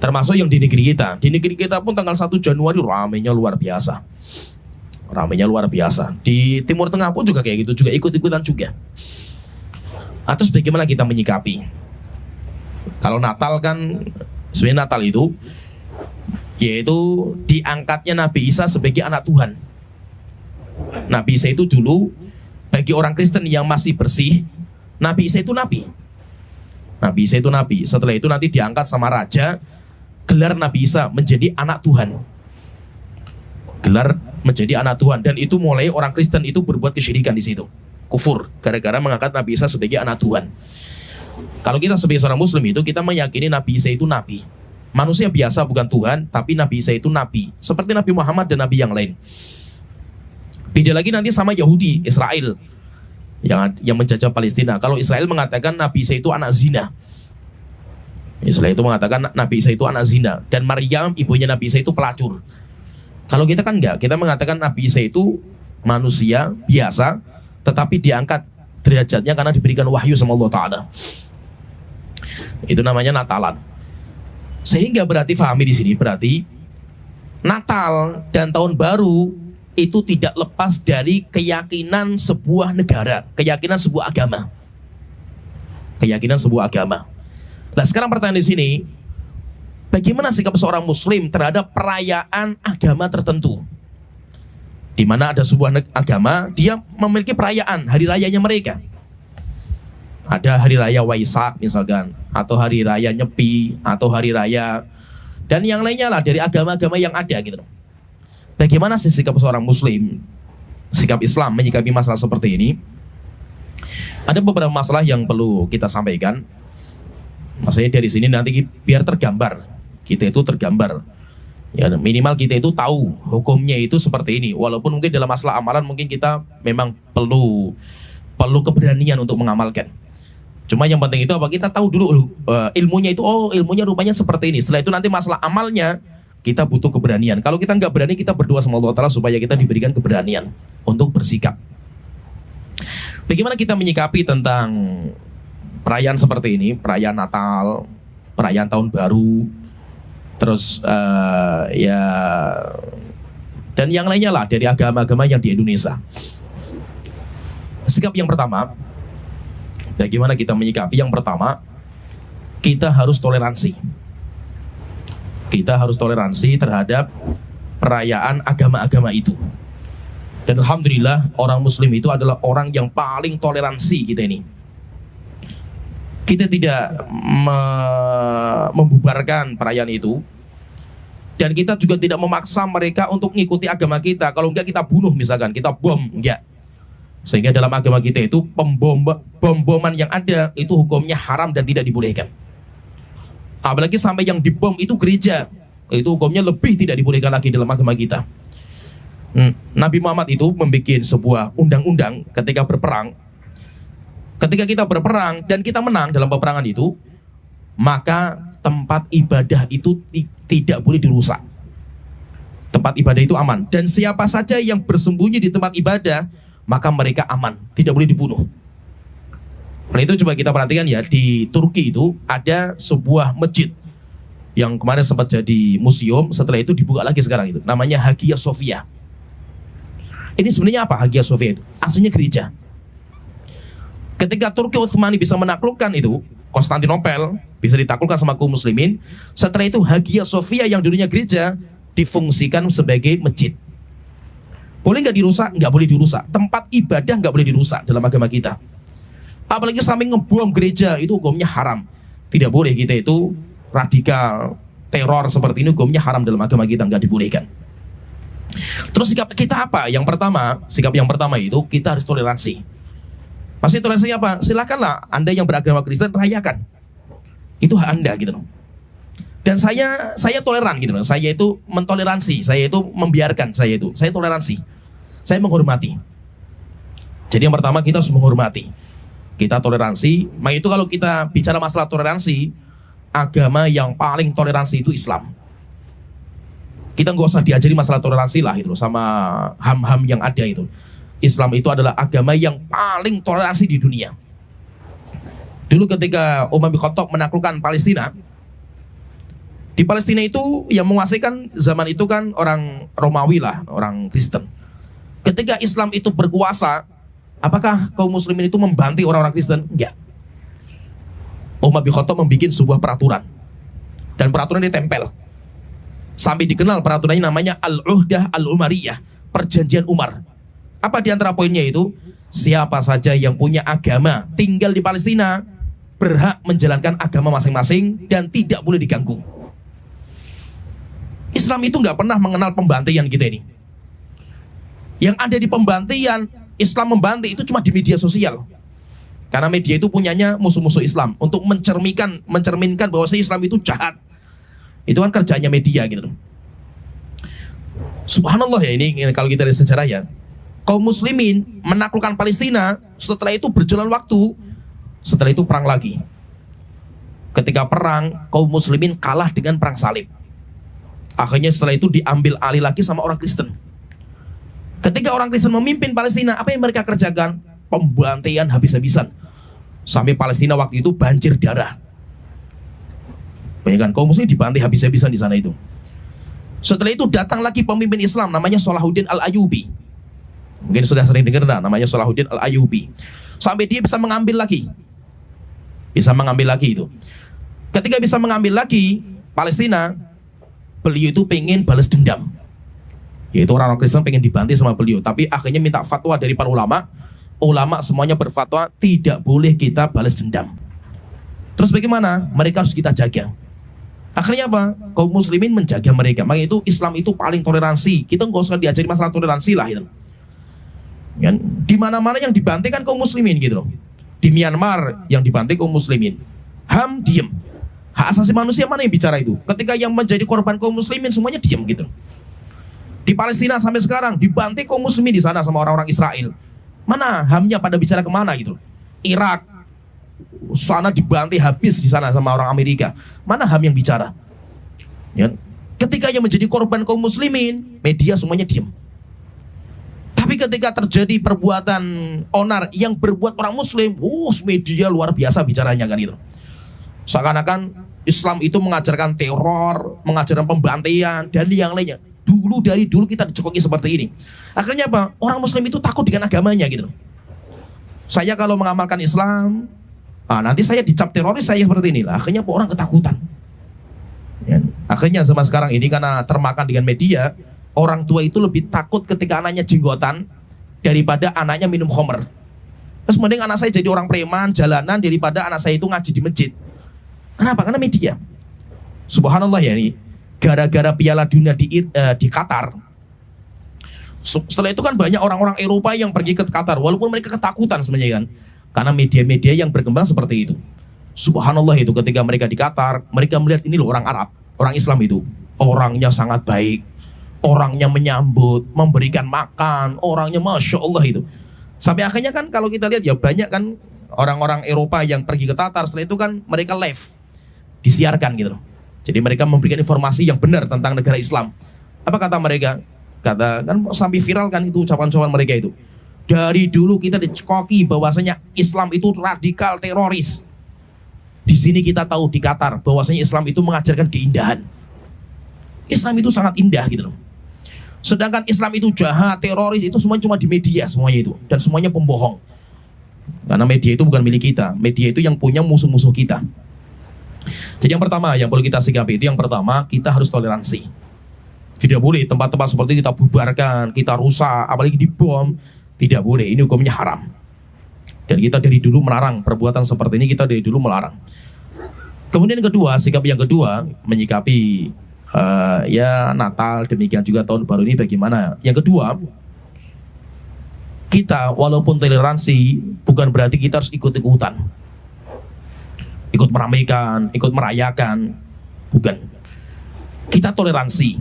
Termasuk yang di negeri kita. Di negeri kita pun tanggal 1 Januari ramainya luar biasa. Ramainya luar biasa. Di Timur Tengah pun juga kayak gitu, juga ikut-ikutan juga. Terus bagaimana kita menyikapi? Kalau Natal kan, sebenarnya Natal itu yaitu diangkatnya Nabi Isa sebagai anak Tuhan. Nabi Isa itu dulu, bagi orang Kristen yang masih bersih, Nabi Isa itu nabi. Nabi Isa itu nabi. Setelah itu nanti diangkat sama raja, gelar Nabi Isa menjadi anak Tuhan. Gelar menjadi anak Tuhan, dan itu mulai orang Kristen itu berbuat kesyirikan di situ, kufur, gara-gara mengangkat Nabi Isa sebagai anak Tuhan. Kalau kita sebagai seorang Muslim itu, kita meyakini Nabi Isa itu nabi, manusia biasa bukan Tuhan, tapi Nabi Isa itu nabi, seperti Nabi Muhammad dan nabi yang lain. Beda lagi nanti sama Yahudi, Israel yang menjajah Palestina. Kalau Israel mengatakan Nabi Isa itu anak zina, Israel itu mengatakan Nabi Isa itu anak zina, dan Maryam ibunya Nabi Isa itu pelacur. Kalau kita kan enggak, kita mengatakan Nabi Isa itu manusia biasa, tetapi diangkat derajatnya karena diberikan wahyu sama Allah Ta'ala. Itu namanya Natalan. Sehingga berarti fahami di sini, berarti Natal dan Tahun Baru itu tidak lepas dari keyakinan sebuah negara, keyakinan sebuah agama. Keyakinan sebuah agama. Nah sekarang pertanyaan di sini, bagaimana sikap seorang Muslim terhadap perayaan agama tertentu? Di mana ada sebuah agama, dia memiliki perayaan hari rayanya mereka. Ada hari raya Waisak misalkan, atau hari raya Nyepi, atau hari raya, dan yang lainnya lah dari agama-agama yang ada gitu. Bagaimana sih sikap seorang Muslim, sikap Islam menyikapi masalah seperti ini? Ada beberapa masalah yang perlu kita sampaikan. Maksudnya dari sini nanti biar tergambar, kita itu tergambar, ya minimal kita itu tahu hukumnya itu seperti ini. Walaupun mungkin dalam masalah amalan mungkin kita memang perlu keberanian untuk mengamalkan. Cuma yang penting itu apa, kita tahu dulu ilmunya itu, oh ilmunya rupanya seperti ini. Setelah itu nanti masalah amalnya kita butuh keberanian. Kalau kita nggak berani, kita berdoa sama Allah Ta'ala supaya kita diberikan keberanian untuk bersikap. Bagaimana kita menyikapi tentang perayaan seperti ini, perayaan Natal, perayaan Tahun Baru, terus ya dan yang lainnya lah dari agama-agama yang di Indonesia. Sikap yang pertama, bagaimana kita menyikapi? Yang pertama, kita harus toleransi. Kita harus toleransi terhadap perayaan agama-agama itu. Dan alhamdulillah orang Muslim itu adalah orang yang paling toleransi kita ini. Kita tidak membubarkan perayaan itu, dan kita juga tidak memaksa mereka untuk mengikuti agama kita. Kalau enggak kita bunuh misalkan, kita bom, enggak. Sehingga dalam agama kita itu bom-boman yang ada itu hukumnya haram dan tidak dibolehkan. Apalagi sampai yang dibom itu gereja, itu hukumnya lebih tidak dibolehkan lagi dalam agama kita. Nabi Muhammad itu membuat sebuah undang-undang ketika berperang. Ketika kita berperang dan kita menang dalam peperangan itu, maka tempat ibadah itu tidak boleh dirusak. Tempat ibadah itu aman, dan siapa saja yang bersembunyi di tempat ibadah, maka mereka aman, tidak boleh dibunuh. Nah itu coba kita perhatikan ya, di Turki itu ada sebuah masjid yang kemarin sempat jadi museum, setelah itu dibuka lagi sekarang itu, namanya Hagia Sophia. Ini sebenarnya apa Hagia Sophia itu? Aslinya gereja. Ketika Turki Utsmani bisa menaklukkan itu, Konstantinopel bisa ditaklukkan sama kaum muslimin, setelah itu Hagia Sophia yang dulunya gereja difungsikan sebagai masjid. Boleh nggak dirusak? Nggak boleh dirusak. Tempat ibadah nggak boleh dirusak dalam agama kita. Apalagi sampai ngebom gereja, itu hukumnya haram. Tidak boleh, kita itu radikal, teror seperti ini hukumnya haram dalam agama kita, nggak dibolehkan. Terus sikap kita apa? Sikap yang pertama itu kita harus toleransi. Pasti toleransinya apa? Silakanlah Anda yang beragama Kristen rayakan. Itu hak Anda gitu loh. Dan saya toleran gitu loh. Saya itu mentoleransi, saya itu membiarkan, saya toleransi. Saya menghormati. Jadi yang pertama kita harus menghormati. Kita toleransi. Maka itu kalau kita bicara masalah toleransi, agama yang paling toleransi itu Islam. Kita nggak usah diajari masalah toleransi lah itu sama ham-ham yang ada itu. Islam itu adalah agama yang paling toleransi di dunia. Dulu ketika Umar bin Khattab menaklukkan Palestina, di Palestina itu yang menguasai kan zaman itu kan orang Romawi lah, orang Kristen. Ketika Islam itu berkuasa, apakah kaum muslimin itu membanti orang-orang Kristen? Enggak. Umar bin Khattab membuat sebuah peraturan, dan peraturan ditempel sampai dikenal peraturannya namanya Al-Uhdah Al-Umariyah, perjanjian Umar. Apa di antara poinnya itu? Siapa saja yang punya agama tinggal di Palestina berhak menjalankan agama masing-masing dan tidak boleh diganggu. Islam itu nggak pernah mengenal pembantaian kita ini. Yang ada di pembantaian, Islam membantai itu cuma di media sosial. Karena media itu punyanya musuh-musuh Islam untuk mencerminkan bahwa Islam itu jahat. Itu kan kerjanya media gitu. Subhanallah ya, ini kalau kita lihat sejarah ya. Kaum muslimin menaklukkan Palestina, setelah itu berjalan waktu, setelah itu perang lagi. Ketika perang, kaum muslimin kalah dengan perang salib. Akhirnya setelah itu diambil alih lagi sama orang Kristen. Ketika orang Kristen memimpin Palestina, apa yang mereka kerjakan? Pembantaian habis-habisan. Sampai Palestina waktu itu banjir darah. Bayangkan, kaum muslimin dibantai habis-habisan di sana itu. Setelah itu datang lagi pemimpin Islam namanya Salahuddin Al-Ayyubi. Mungkin sudah sering dengar namanya Salahuddin Al-Ayyubi. Sampai dia bisa mengambil lagi. Bisa mengambil lagi itu. Ketika bisa mengambil lagi Palestina, beliau itu pengen balas dendam. Yaitu orang-orang Kristen pengen dibantai sama beliau. Tapi akhirnya minta fatwa dari para ulama. Ulama semuanya berfatwa tidak boleh kita balas dendam. Terus bagaimana? Mereka harus kita jaga. Akhirnya apa? Kaum muslimin menjaga mereka. Makanya itu Islam itu paling toleransi. Kita nggak usah diajari masalah toleransi lah itu. Kan? Di mana-mana yang dibantai kan kaum muslimin gitu loh. Di Myanmar yang dibantai kaum muslimin. HAM diem. Hak asasi manusia mana yang bicara itu? Ketika yang menjadi korban kaum muslimin semuanya diem gitu. Di Palestina sampai sekarang dibantai kaum muslimin di sana sama orang-orang Israel. Mana HAM-nya pada bicara kemana gitu? Irak sana dibantai habis di sana sama orang Amerika. Mana HAM yang bicara? Ya. Ketika yang menjadi korban kaum muslimin, media semuanya diam. Tapi ketika terjadi perbuatan onar yang berbuat orang muslim, media luar biasa bicaranya kan itu. Seakan-akan Islam itu mengajarkan teror, mengajarkan pembantaian dan yang lainnya. Dari dulu kita dicekoki seperti ini. Akhirnya apa? Orang muslim itu takut dengan agamanya gitu. Saya kalau mengamalkan Islam, nanti saya dicap teroris saya seperti inilah. Akhirnya orang ketakutan. Ya. Akhirnya zaman sekarang ini karena termakan dengan media, orang tua itu lebih takut ketika anaknya jenggotan daripada anaknya minum khamr. Terus mending anak saya jadi orang preman, jalanan daripada anak saya itu ngaji di masjid. Kenapa? Karena media. Subhanallah ya ini. Gara-gara Piala Dunia di Qatar. Setelah itu kan banyak orang-orang Eropa yang pergi ke Qatar, walaupun mereka ketakutan sebenarnya kan. Karena media-media yang berkembang seperti itu. Subhanallah itu ketika mereka di Qatar, mereka melihat ini loh orang Arab, orang Islam itu. Orangnya sangat baik, orangnya menyambut, memberikan makan, orangnya Masya Allah itu. Sampai akhirnya kan kalau kita lihat ya banyak kan orang-orang Eropa yang pergi ke Qatar, setelah itu kan mereka live, disiarkan gitu loh. Jadi mereka memberikan informasi yang benar tentang negara Islam. Apa kata mereka? Kata kan sampai viral kan itu ucapan-ucapan mereka itu. Dari dulu kita dicekoki bahwasanya Islam itu radikal teroris. Di sini kita tahu di Qatar bahwasanya Islam itu mengajarkan keindahan. Islam itu sangat indah gitu loh. Sedangkan Islam itu jahat, teroris itu semuanya cuma di media semuanya itu dan semuanya pembohong. Karena media itu bukan milik kita, media itu yang punya musuh-musuh kita. Jadi yang pertama yang perlu kita sikapi itu yang pertama kita harus toleransi. Tidak boleh tempat-tempat seperti itu kita bubarkan, kita rusak, apalagi dibom. Tidak boleh, ini hukumnya haram. Dan kita dari dulu melarang perbuatan seperti ini, kita dari dulu melarang. Kemudian yang kedua, sikap yang kedua menyikapi ya Natal, demikian juga tahun baru ini bagaimana? Yang kedua, kita walaupun toleransi bukan berarti kita harus ikut-ikutan. Ikut meramaikan, ikut merayakan, bukan. Kita toleransi,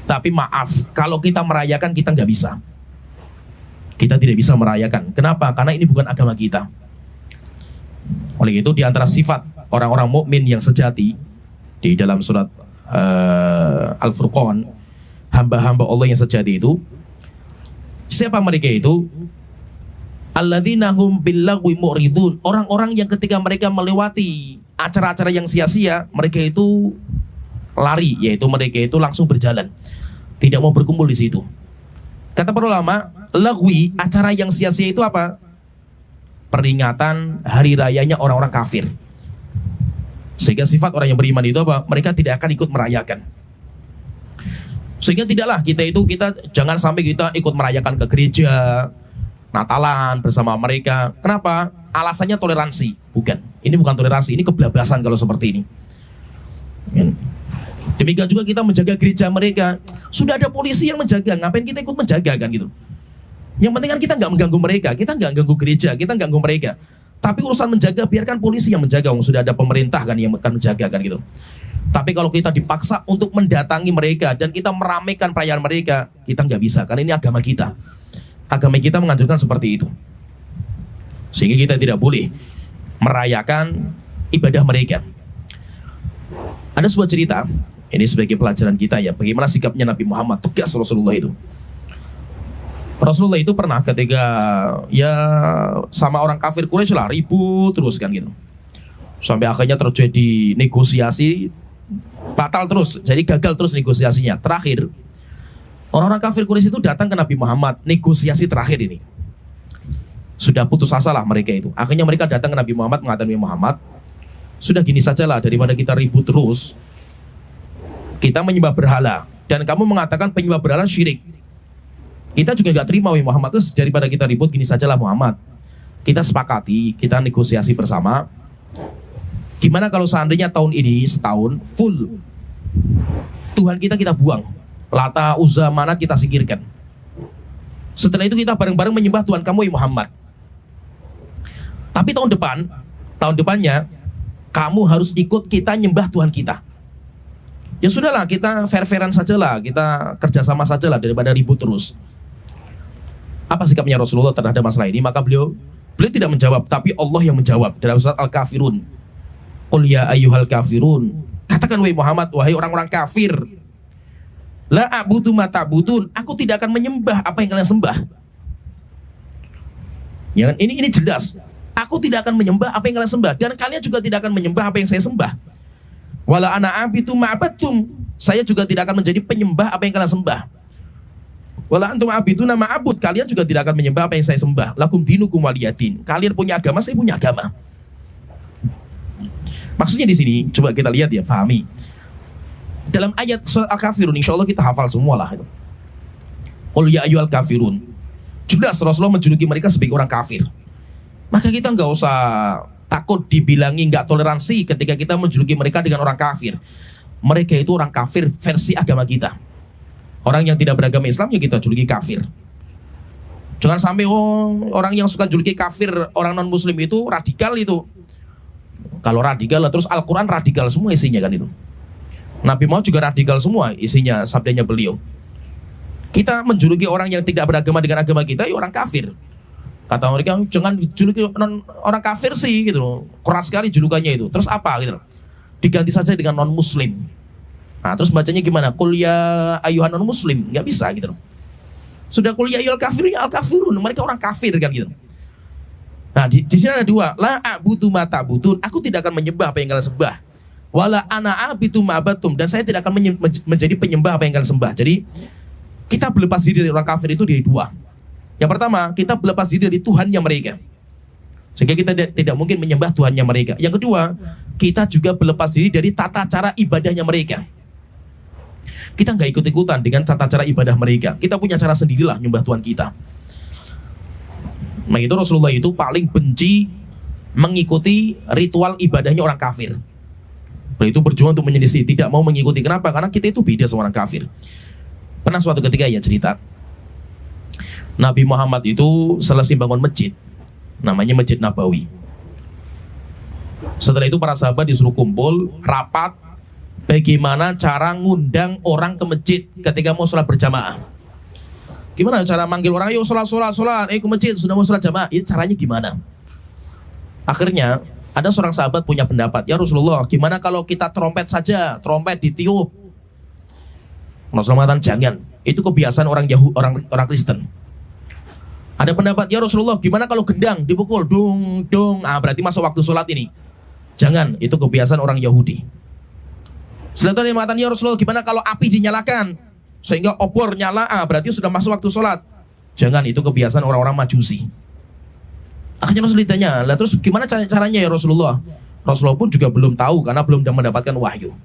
tapi maaf, kalau kita merayakan kita nggak bisa. Kita tidak bisa merayakan. Kenapa? Karena ini bukan agama kita. Oleh itu, di antara sifat orang-orang mukmin yang sejati di dalam surat Al-Furqan, hamba-hamba Allah yang sejati itu, siapa mereka itu? Alladzina hum billagwi mu'ridun. Orang-orang yang ketika mereka melewati acara-acara yang sia-sia, mereka itu lari, yaitu mereka itu langsung berjalan, tidak mau berkumpul di situ. Kata para ulama, lagwi, acara yang sia-sia itu apa? Peringatan hari rayanya orang-orang kafir. Sehingga sifat orang yang beriman itu apa? Mereka tidak akan ikut merayakan. Sehingga tidaklah kita jangan sampai kita ikut merayakan ke gereja, Natalan bersama mereka. Kenapa? Alasannya toleransi. Bukan. Ini bukan toleransi, ini kebelabasan kalau seperti ini. Demikian juga kita menjaga gereja mereka. Sudah ada polisi yang menjaga, ngapain kita ikut menjaga kan gitu. Yang penting kan kita nggak mengganggu mereka, kita nggak ganggu gereja, kita nggak ganggu mereka. Tapi urusan menjaga, biarkan polisi yang menjaga. Sudah ada pemerintah kan yang akan menjaga kan gitu. Tapi kalau kita dipaksa untuk mendatangi mereka dan kita meramaikan perayaan mereka, kita nggak bisa, karena ini agama kita. Agama kita menganjurkan seperti itu. Sehingga kita tidak boleh merayakan ibadah mereka. Ada sebuah cerita, ini sebagai pelajaran kita ya, bagaimana sikapnya Nabi Muhammad, tegas Rasulullah itu. Rasulullah itu pernah ketika ya sama orang kafir Quraisy lah, ribut terus kan gitu. Sampai akhirnya terjadi negosiasi, batal terus, jadi gagal terus negosiasinya. Terakhir, orang-orang kafir Quraisy itu datang ke Nabi Muhammad, negosiasi terakhir ini. Sudah putus asa lah mereka itu. Akhirnya mereka datang ke Nabi Muhammad, mengatakan Nabi Muhammad, sudah gini sajalah, daripada kita ribut terus, kita menyembah berhala. Dan kamu mengatakan penyembah berhala syirik. Kita juga gak terima, Muhammad. Terus daripada kita ribut, gini sajalah Muhammad, kita sepakati, kita negosiasi bersama. Gimana kalau seandainya tahun ini setahun full Tuhan kita buang, Lata, Uzza, Manat kita singkirkan. Setelah itu kita bareng-bareng menyembah Tuhan kamu Muhammad. Tapi tahun depannya kamu harus ikut kita nyembah Tuhan kita. Ya sudahlah, kita fair-fairan sajalah, kita kerjasama sajalah daripada ribut terus. Apa sikapnya Rasulullah terhadap masalah ini? Maka beliau tidak menjawab, tapi Allah yang menjawab dalam surat Al-Kafirun. Qul ya ayyuhal kafirun, katakan wahai Muhammad, wahai orang-orang kafir, la a'budu ma ta'budun, aku tidak akan menyembah apa yang kalian sembah. Ya kan? Ini jelas. Aku tidak akan menyembah apa yang kalian sembah, dan kalian juga tidak akan menyembah apa yang saya sembah. Wala ana abidu ma'abattum, saya juga tidak akan menjadi penyembah apa yang kalian sembah. Wala antum abiduna ma'abud, kalian juga tidak akan menyembah apa yang saya sembah. Lakum dinukum waliyadin, kalian punya agama, saya punya agama. Maksudnya di sini coba kita lihat ya, fahami. Dalam ayat surat Al-Kafirun, insya Allah kita hafal semua lah itu. Qul ya ayyuhal kafirun, jelas Rasulullah menjuluki mereka sebagai orang kafir. Maka kita nggak usah takut dibilangi nggak toleransi ketika kita menjuluki mereka dengan orang kafir. Mereka itu orang kafir versi agama kita. Orang yang tidak beragama Islam ya kita juluki kafir. Jangan sampai orang yang suka juluki kafir orang non muslim itu radikal itu. Kalau radikal lah, terus Al-Quran radikal semua isinya kan itu. Nabi Muhammad juga radikal semua isinya, sabdanya beliau. Kita menjuluki orang yang tidak beragama dengan agama kita, ya orang kafir. Kata mereka, jangan juluki orang kafir sih gitu. Keras sekali julukannya itu. Terus apa gitu? Diganti saja dengan non muslim. Nah, terus bacanya gimana? Qul ya ayyuhan non muslim, nggak bisa gitu. Sudah qul ya ayyuhal kafirun, ya al kafirun, mereka orang kafir kan gitu. Nah, di sini ada dua. La a'budu ma ta'budun, aku tidak akan menyembah apa yang kalian sembah. Wala ana abidu ma abatum, dan saya tidak akan menjadi penyembah apa yang kalian sembah. Jadi kita berlepas diri dari orang kafir itu dari dua. Yang pertama, kita berlepas diri dari Tuhannya mereka, sehingga kita tidak mungkin menyembah Tuhannya mereka. Yang kedua, kita juga berlepas diri dari tata cara ibadahnya mereka. Kita nggak ikut-ikutan dengan tata cara ibadah mereka. Kita punya cara sendirilah nyembah Tuhan kita. Nah itu Rasulullah itu paling benci mengikuti ritual ibadahnya orang kafir. Beliau itu berjuang untuk menyelisih, tidak mau mengikuti. Kenapa? Karena kita itu beda sama orang kafir. Pernah suatu ketika ya cerita, Nabi Muhammad itu selesai bangun masjid, namanya Masjid Nabawi. Setelah itu para sahabat disuruh kumpul, rapat, bagaimana cara ngundang orang ke masjid ketika mau sholat berjamaah. Gimana cara manggil orang, ayo sholat, ke masjid, sudah mau sholat jamaah. Ini caranya gimana? Akhirnya ada seorang sahabat punya pendapat, ya Rasulullah, gimana kalau kita trompet saja, trompet ditiup. Rasulullah mengatakan jangan, itu kebiasaan orang Kristen. Ada pendapat, ya Rasulullah, gimana kalau gendang dipukul, dung, dung, berarti masuk waktu sholat ini. Jangan, itu kebiasaan orang Yahudi. Setelah itu dia mengatakan, ya Rasulullah, gimana kalau api dinyalakan sehingga obor nyala, berarti sudah masuk waktu sholat. Jangan, itu kebiasaan orang-orang Majusi. Akhirnya Rasulullah ditanya, lah terus gimana caranya ya Rasulullah? Rasulullah pun juga belum tahu karena belum mendapatkan wahyu.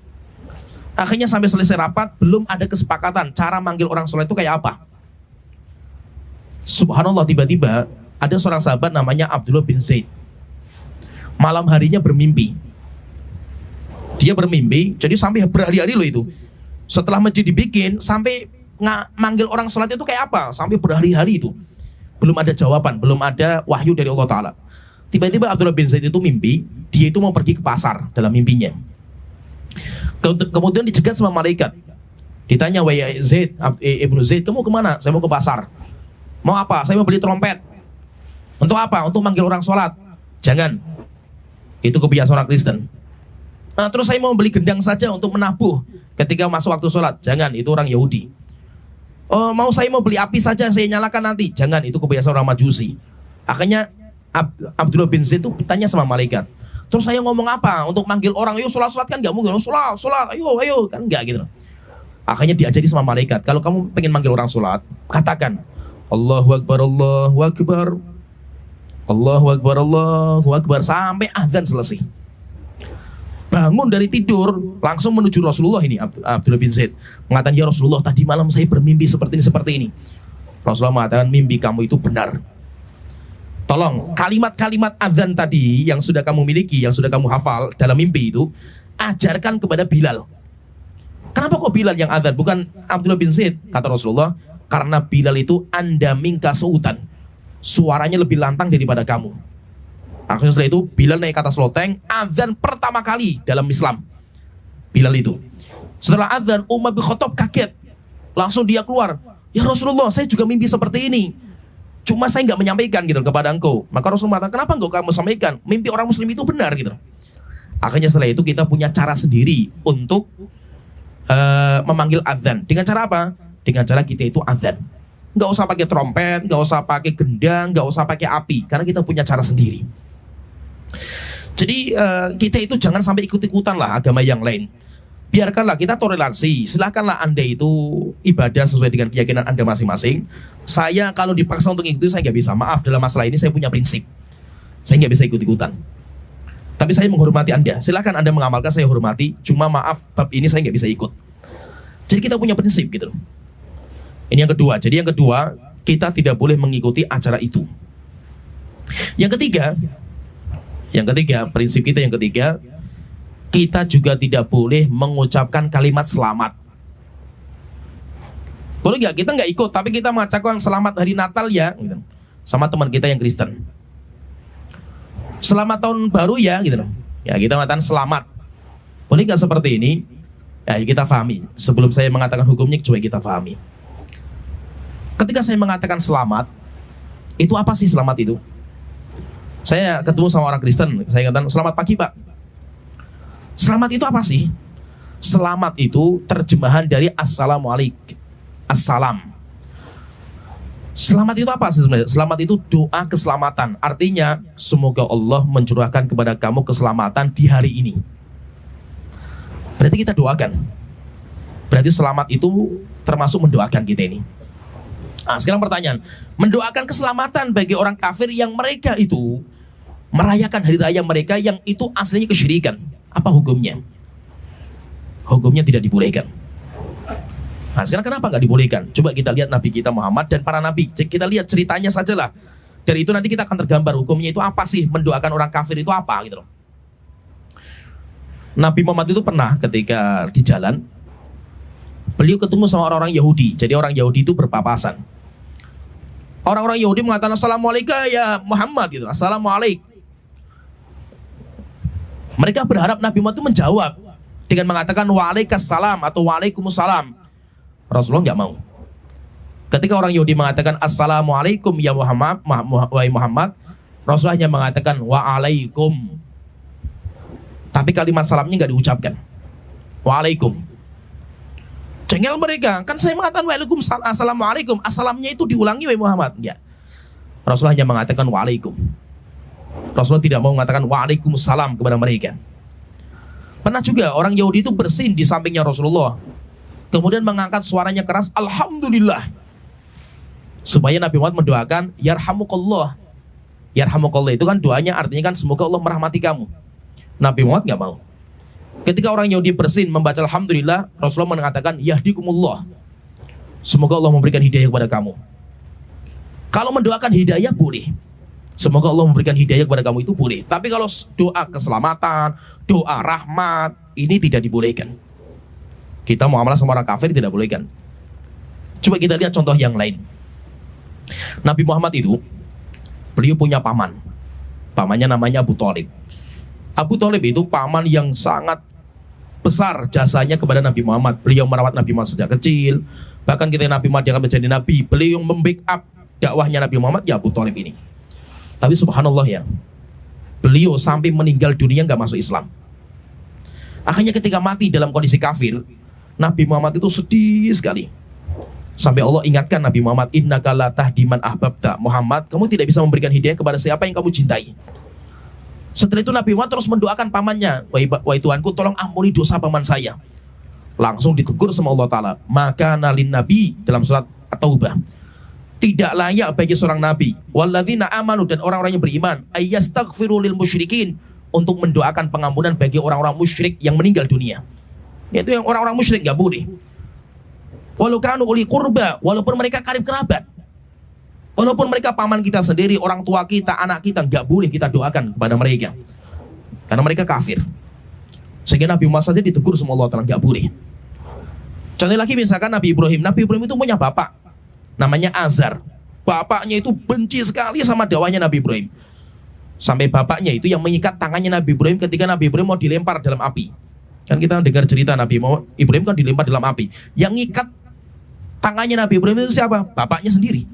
Akhirnya sampai selesai rapat, belum ada kesepakatan cara manggil orang sholat itu kayak apa. Subhanallah, tiba-tiba ada seorang sahabat namanya Abdullah bin Zaid. Malam harinya bermimpi. Dia bermimpi, jadi sampai berhari-hari loh itu. Setelah masjid dibikin, sampai manggil orang sholat itu kayak apa? Sampai berhari-hari itu. Belum ada jawaban, belum ada wahyu dari Allah Ta'ala. Tiba-tiba Abdullah bin Zaid itu mimpi, dia itu mau pergi ke pasar dalam mimpinya. Kemudian dicegat sama malaikat. Ditanya, wahai Zaid, Ibnu Zaid, kamu kemana? Saya mau ke pasar. Mau apa? Saya mau beli trompet. Untuk apa? Untuk manggil orang sholat. Jangan. Itu kebiasaan orang Kristen. Terus saya mau beli gendang saja untuk menabuh ketika masuk waktu sholat. Jangan, itu orang Yahudi. Saya mau beli api saja, saya nyalakan nanti. Jangan, itu kebiasaan orang Majusi. Akhirnya Abdullah bin Zaid itu bertanya sama malaikat. Terus saya ngomong apa? Untuk manggil orang, ayo sholat kan nggak mungkin. Sholat, ayo kan nggak gitu. Akhirnya diajari sama malaikat. Kalau kamu pengen manggil orang sholat, katakan Allahu Akbar, Allahu Akbar, Allahu Akbar, Allahu Akbar, sampai azan selesai. Bangun dari tidur, langsung menuju Rasulullah ini, Abdullah bin Zaid. Mengatakan, ya Rasulullah, tadi malam saya bermimpi seperti ini. Rasulullah mengatakan, mimpi kamu itu benar. Tolong, kalimat-kalimat azan tadi yang sudah kamu miliki, yang sudah kamu hafal dalam mimpi itu, ajarkan kepada Bilal. Kenapa kok Bilal yang azan, bukan Abdullah bin Zaid? Kata Rasulullah, karena Bilal itu anda minka seutan. Suaranya lebih lantang daripada kamu. Akhirnya setelah itu Bilal naik ke atas loteng, azan pertama kali dalam Islam. Bilal itu. Setelah azan, Umar bin Khattab kaget. Langsung dia keluar. Ya Rasulullah, saya juga mimpi seperti ini. Cuma saya nggak menyampaikan gitu kepada engkau. Maka Rasulullah mengatakan, kenapa enggak kamu sampaikan? Mimpi orang Muslim itu benar gitu. Akhirnya setelah itu kita punya cara sendiri untuk memanggil azan. Dengan cara apa? Dengan cara kita itu azan. Nggak usah pakai trompet, nggak usah pakai gendang, nggak usah pakai api, karena kita punya cara sendiri. Jadi kita itu jangan sampai ikut-ikutan lah agama yang lain. Biarkanlah kita toleransi. Silakanlah anda itu ibadah sesuai dengan keyakinan anda masing-masing. Saya kalau dipaksa untuk ikut, saya nggak bisa. Maaf, dalam masalah ini saya punya prinsip. Saya nggak bisa ikut-ikutan. Tapi saya menghormati anda. Silakan anda mengamalkan, saya hormati. Cuma maaf, bab ini saya nggak bisa ikut. Jadi kita punya prinsip gitu. Ini yang kedua. Jadi yang kedua, kita tidak boleh mengikuti acara itu. Yang ketiga, prinsip kita yang ketiga, kita juga tidak boleh mengucapkan kalimat selamat. Boleh nggak? Kita nggak ikut, tapi kita mengucapkan selamat hari Natal ya, gitu. Sama teman kita yang Kristen. Selamat tahun baru ya, gitu. Ya kita mengatakan selamat. Boleh nggak seperti ini? Ya kita pahami. Sebelum saya mengatakan hukumnya, coba kita pahami. Ketika saya mengatakan selamat, itu apa sih selamat itu? Saya ketemu sama orang Kristen, saya katakan selamat pagi Pak. Selamat itu apa sih? Selamat itu terjemahan dari assalamualaikum. Assalam. Selamat itu apa sih sebenarnya? Selamat itu doa keselamatan. Artinya semoga Allah mencurahkan kepada kamu keselamatan di hari ini. Berarti kita doakan. Berarti selamat itu termasuk mendoakan kita ini. Nah, sekarang pertanyaan, mendoakan keselamatan bagi orang kafir yang mereka itu merayakan hari raya mereka yang itu aslinya kesyirikan, apa hukumnya? Hukumnya tidak dibolehkan. Nah, sekarang kenapa nggak dibolehkan? Coba kita lihat Nabi kita Muhammad dan para Nabi. Kita lihat ceritanya sajalah. Dari itu nanti kita akan tergambar hukumnya itu apa sih, mendoakan orang kafir itu apa gitu loh. Nabi Muhammad itu pernah ketika di jalan, beliau ketemu sama orang-orang Yahudi. Jadi orang Yahudi itu berpapasan. Orang-orang Yahudi mengatakan assalamualaikum ya Muhammad gitu. Assalamualaikum. Mereka berharap Nabi Muhammad itu menjawab dengan mengatakan waalaikumsalam atau waalaikumsalam. Rasulullah nggak mau. Ketika orang Yahudi mengatakan assalamualaikum ya Muhammad, wahai Muhammad, Rasulullah hanya mengatakan waalaikum. Tapi kalimat salamnya nggak diucapkan. Waalaikum. Jengkel mereka, kan saya mengatakan waalaikumsalam, assalamualaikum, assalamnya itu diulangi wahai Muhammad. Ya. Rasulullah hanya mengatakan waalaikum. Rasulullah tidak mau mengatakan waalaikumsalam kepada mereka. Pernah juga orang Yahudi itu bersin di sampingnya Rasulullah, kemudian mengangkat suaranya keras, alhamdulillah, supaya Nabi Muhammad mendoakan yarhamukallah. Yarhamukallah itu kan doanya artinya kan semoga Allah merahmati kamu. Nabi Muhammad nggak mau. Ketika orang Yahudi bersin membaca alhamdulillah, Rasulullah mengatakan yahdikumullah. Semoga Allah memberikan hidayah kepada kamu. Kalau mendoakan hidayah boleh. Semoga Allah memberikan hidayah kepada kamu itu boleh. Tapi kalau doa keselamatan, doa rahmat, ini tidak dibolehkan. Kita muamalah sama orang kafir tidak bolehkan. Coba kita lihat contoh yang lain. Nabi Muhammad itu, beliau punya paman. Pamannya namanya Abu Thalib. Abu Thalib itu paman yang sangat besar jasanya kepada Nabi Muhammad. Beliau merawat Nabi Muhammad sejak kecil. Bahkan ketika Nabi Muhammad akan menjadi Nabi, beliau yang membackup dakwahnya Nabi Muhammad, ya Abu Thalib ini. Tapi subhanallah ya, beliau sampai meninggal dunia nggak masuk Islam. Akhirnya ketika mati dalam kondisi kafir, Nabi Muhammad itu sedih sekali. Sampai Allah ingatkan Nabi Muhammad, innaka la tahdi man ahbabta. Muhammad, kamu tidak bisa memberikan hidayah kepada siapa yang kamu cintai. Setelah itu Nabi Muhammad terus mendoakan pamannya, wahai Tuhanku, tolong ampuni dosa paman saya. Langsung ditegur sama Allah Ta'ala. Maka nalin Nabi dalam surat At-Taubah, tidak layak bagi seorang Nabi walladzina amanu, dan orang-orang yang beriman, ayyastaghfiru lil musyrikin, untuk mendoakan pengampunan bagi orang-orang musyrik yang meninggal dunia. Yaitu yang orang-orang musyrik gak boleh. Walau kanu uli qurba, walaupun mereka karib kerabat, walaupun mereka paman kita sendiri, orang tua kita, anak kita, gak boleh kita doakan kepada mereka, karena mereka kafir. Sehingga Nabi Muhammad saja ditegur sama Allah Ta'ala, gak boleh. Contoh lagi misalkan Nabi Ibrahim. Nabi Ibrahim itu punya bapak namanya Azar. Bapaknya itu benci sekali sama dakwahnya Nabi Ibrahim. Sampai bapaknya itu yang mengikat tangannya Nabi Ibrahim ketika Nabi Ibrahim mau dilempar dalam api. Kan kita dengar cerita Nabi Ibrahim kan dilempar dalam api. Yang ngikat tangannya Nabi Ibrahim itu siapa? Bapaknya sendiri.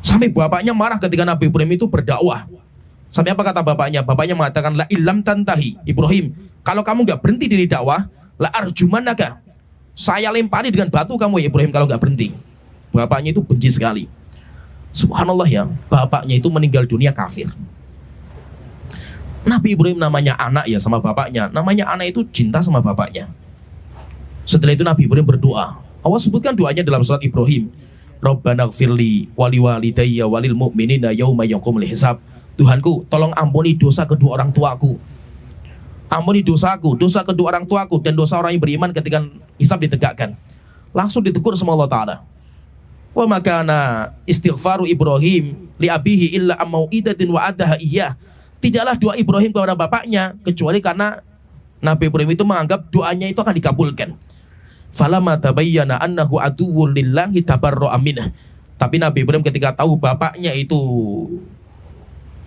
Sampai bapaknya marah ketika Nabi Ibrahim itu berdakwah. Sampai apa kata bapaknya? Bapaknya mengatakan, la illam tantahi Ibrahim, kalau kamu gak berhenti dari dakwah, la arjumanaka, saya lempari dengan batu kamu ya Ibrahim kalau gak berhenti. Bapaknya itu benci sekali. Subhanallah ya, bapaknya itu meninggal dunia kafir. Nabi Ibrahim namanya anak ya sama bapaknya. Namanya anak itu cinta sama bapaknya. Setelah itu Nabi Ibrahim berdoa. Allah sebutkan doanya dalam surat Ibrahim. Rabbana gfirli wali walidayya walil mu'minina yauma yaqumul hisab. Tuhanku, tolong ampuni dosa kedua orang tuaku. Ampuni dosaku, dosa kedua orang tuaku, dan dosa orang yang beriman ketika hisab ditegakkan. Langsung ditegur sama Allah Ta'ala. Wa makana istighfaru Ibrahim li abihi illa amau'idatin wa adaha iyah. Tidaklah doa Ibrahim kepada bapaknya kecuali karena Nabi Ibrahim itu menganggap doanya itu akan dikabulkan. Falamma tabayyana annahu aduwwun lillahi tabarra'a minhu. Tapi Nabi Ibrahim ketika tahu bapaknya itu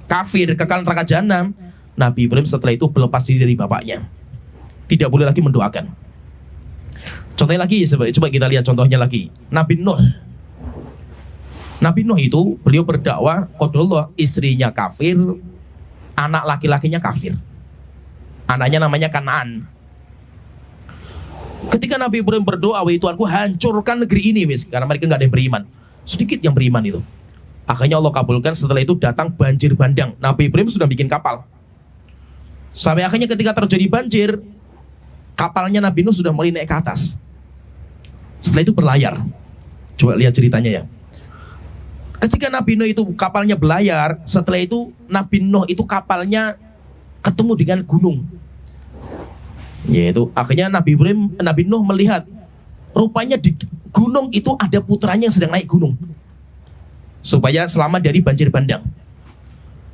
kafir, kekal neraka jahanam, Nabi Ibrahim setelah itu berlepas diri dari bapaknya. Tidak boleh lagi mendoakan. Contohnya lagi, coba kita lihat contohnya lagi. Nabi Nuh. Nabi Nuh itu beliau berdakwah, qadarullah, istrinya kafir, anak laki-lakinya kafir. Anaknya namanya Kanaan. Ketika Nabi Ibrahim berdoa, wahai Tuhanku, hancurkan negeri ini, karena mereka nggak ada yang beriman. Sedikit yang beriman itu. Akhirnya Allah kabulkan. Setelah itu datang banjir bandang. Nabi Ibrahim sudah bikin kapal. Sampai akhirnya ketika terjadi banjir, kapalnya Nabi Nuh sudah mulai naik ke atas. Setelah itu berlayar. Coba lihat ceritanya ya. Ketika Nabi Nuh itu kapalnya berlayar, setelah itu Nabi Nuh itu kapalnya ketemu dengan gunung. Yaitu akhirnya Nabi Nuh melihat rupanya di gunung itu ada putranya yang sedang naik gunung, supaya selamat dari banjir bandang.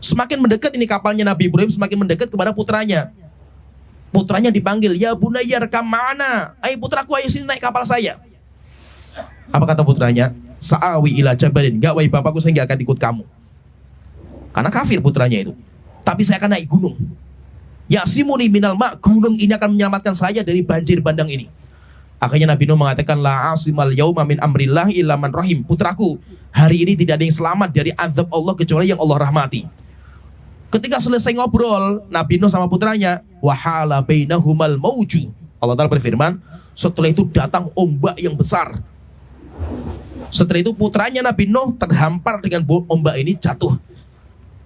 Semakin mendekat ini kapalnya Nabi Ibrahim, semakin mendekat kepada putranya. Putranya dipanggil, ya bunayya rekam ma'ana, ayo putraku, ayo sini naik kapal saya. Apa kata putranya? Sa'awi ila jabalin, enggak wahai bapakku, saya enggak akan ikut kamu. Karena kafir putranya itu. Tapi saya akan naik gunung. Yasimuni minal ma', gunung ini akan menyelamatkan saya dari banjir bandang ini. Akhirnya Nabi Nuh mengatakan, la asimal yauma min amrillah illa man rahim. Putraku, hari ini tidak ada yang selamat dari azab Allah kecuali yang Allah rahmati. Ketika selesai ngobrol Nabi Nuh sama putranya, wahala bainahumal mauju. Allah Ta'ala berfirman, setelah itu datang ombak yang besar. Setelah itu putranya Nabi Nuh terhampar dengan ombak ini, jatuh.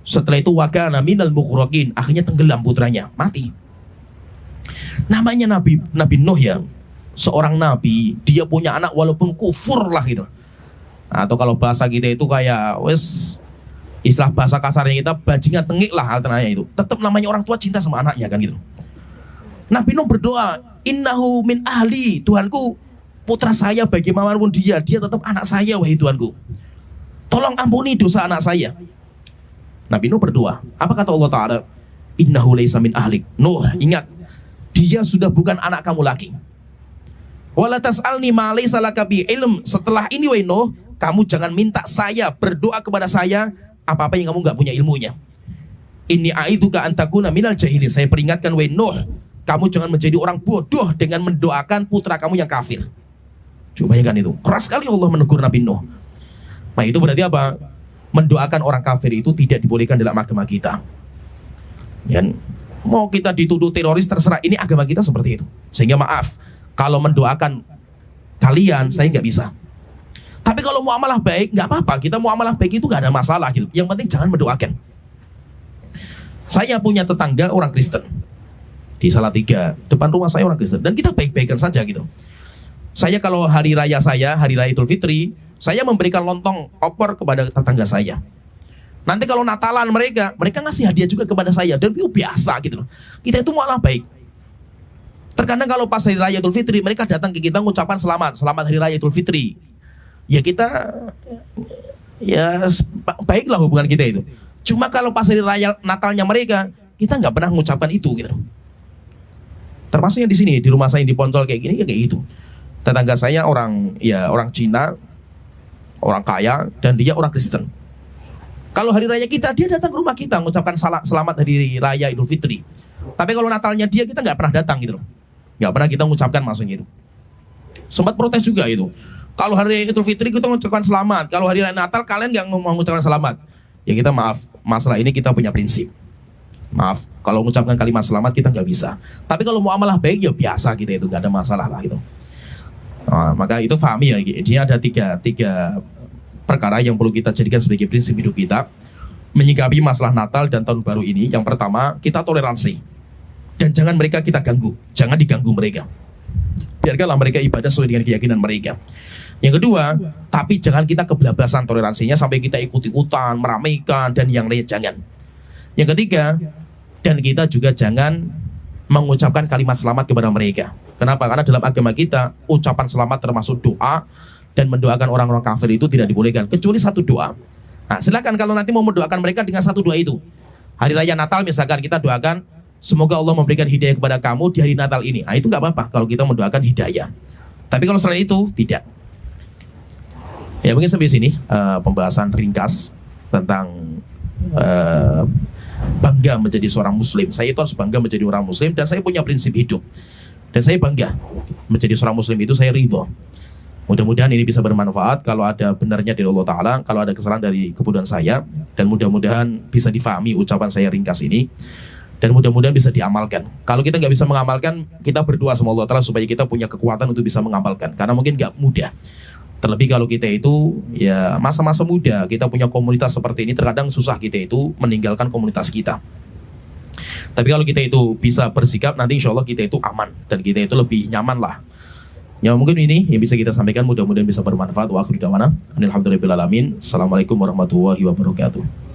Setelah itu wakana minal mughraqin, akhirnya tenggelam putranya, mati. Namanya Nabi Nuh ya, seorang nabi, dia punya anak walaupun kufur lah gitu. Atau kalau bahasa kita itu kayak istilah bahasa kasarnya kita bajingan tengik lah alternanya itu. Tetap namanya orang tua cinta sama anaknya kan gitu. Nabi Nuh berdoa, innahu min ahli, Tuhanku, putra saya bagaimanapun dia tetap anak saya, wahai Tuhanku. Tolong ampuni dosa anak saya. Nabi Nuh berdoa. Apa kata Allah Ta'ala? Innahu laysa min ahlik. Nuh, ingat, dia sudah bukan anak kamu lagi. Wala tas'alni ma laysa laka bi ilm. Setelah ini, wahai Nuh, kamu jangan minta saya, berdoa kepada saya apa-apa yang kamu gak punya ilmunya. Inni a'idzuka an takuna minal jahilin. Saya peringatkan, wahai Nuh, kamu jangan menjadi orang bodoh dengan mendoakan putra kamu yang kafir. Coba bayangkan itu. Keras sekali Allah menegur Nabi Nuh. Nah, itu berarti apa? Mendoakan orang kafir itu tidak dibolehkan dalam agama kita. Ya, mau kita dituduh teroris terserah, ini agama kita seperti itu. Sehingga maaf, kalau mendoakan kalian, saya nggak bisa. Tapi kalau muamalah baik, nggak apa-apa. Kita muamalah baik itu nggak ada masalah gitu. Yang penting jangan mendoakan. Saya punya tetangga orang Kristen di Salatiga, depan rumah saya orang Kristen, dan kita baik-baikan saja gitu. Saya kalau hari raya Idul Fitri, saya memberikan lontong opor kepada tetangga saya. Nanti kalau Natalan mereka ngasih hadiah juga kepada saya, dan itu biasa gitu loh. Kita itu malah baik. Terkadang kalau pas hari raya Idul Fitri, mereka datang ke kita mengucapkan selamat hari raya Idul Fitri. Ya kita, ya baiklah hubungan kita itu. Cuma kalau pas hari raya Natalnya mereka, kita nggak pernah mengucapkan itu gitu. Termasuk yang di sini, di rumah saya yang di Poncol kayak gini, ya kayak gitu. Tetangga saya orang Cina, orang kaya, dan dia orang Kristen. Kalau hari raya kita, dia datang ke rumah kita mengucapkan selamat hari raya Idul Fitri. Tapi kalau Natalnya dia, kita nggak pernah datang gitu loh. Nggak pernah kita mengucapkan maksudnya itu. Sempat protes juga itu. Kalau hari Idul Fitri kita mengucapkan selamat, kalau hari raya Natal kalian nggak mau mengucapkan selamat. Ya kita maaf, masalah ini kita punya prinsip. Maaf, kalau mengucapkan kalimat selamat kita nggak bisa. Tapi kalau muamalah baik ya biasa kita itu, nggak ada masalah lah gitu. Nah, maka itu fahami ya, dia ada tiga perkara yang perlu kita jadikan sebagai prinsip hidup kita menyikapi masalah Natal dan Tahun Baru ini. Yang pertama, kita toleransi dan jangan mereka kita ganggu, jangan diganggu mereka. Biarkanlah mereka ibadah sesuai dengan keyakinan mereka. Yang kedua, tapi jangan kita kebablasan toleransinya sampai kita ikut-ikutan, meramaikan dan yang lain jangan. Yang ketiga, dan kita juga jangan mengucapkan kalimat selamat kepada mereka. Kenapa? Karena dalam agama kita, ucapan selamat termasuk doa, dan mendoakan orang-orang kafir itu tidak dibolehkan, kecuali satu doa. Nah, silakan kalau nanti mau mendoakan mereka dengan satu doa itu. Hari Raya Natal misalkan kita doakan, semoga Allah memberikan hidayah kepada kamu di hari Natal ini. Nah, itu nggak apa-apa kalau kita mendoakan hidayah. Tapi kalau selain itu, tidak. Ya mungkin sampai sini pembahasan ringkas tentang bangga menjadi seorang muslim. Saya itu harus bangga menjadi orang muslim, dan saya punya prinsip hidup. Dan saya bangga menjadi seorang muslim itu, saya ridho. Mudah-mudahan ini bisa bermanfaat. Kalau ada benarnya dari Allah Ta'ala, kalau ada kesalahan dari kebodohan saya, dan mudah-mudahan bisa difahami ucapan saya ringkas ini, dan mudah-mudahan bisa diamalkan. Kalau kita nggak bisa mengamalkan, kita berdoa sama Allah Ta'ala supaya kita punya kekuatan untuk bisa mengamalkan, karena mungkin nggak mudah. Terlebih kalau kita itu ya masa-masa muda, kita punya komunitas seperti ini, terkadang susah kita itu meninggalkan komunitas kita. Tapi kalau kita itu bisa bersikap, nanti insya Allah kita itu aman, dan kita itu lebih nyaman lah. Ya mungkin ini yang bisa kita sampaikan, mudah-mudahan bisa bermanfaat. Wa akhiru da'wana alhamdulillahirabbil alamin. Assalamualaikum warahmatullahi wabarakatuh.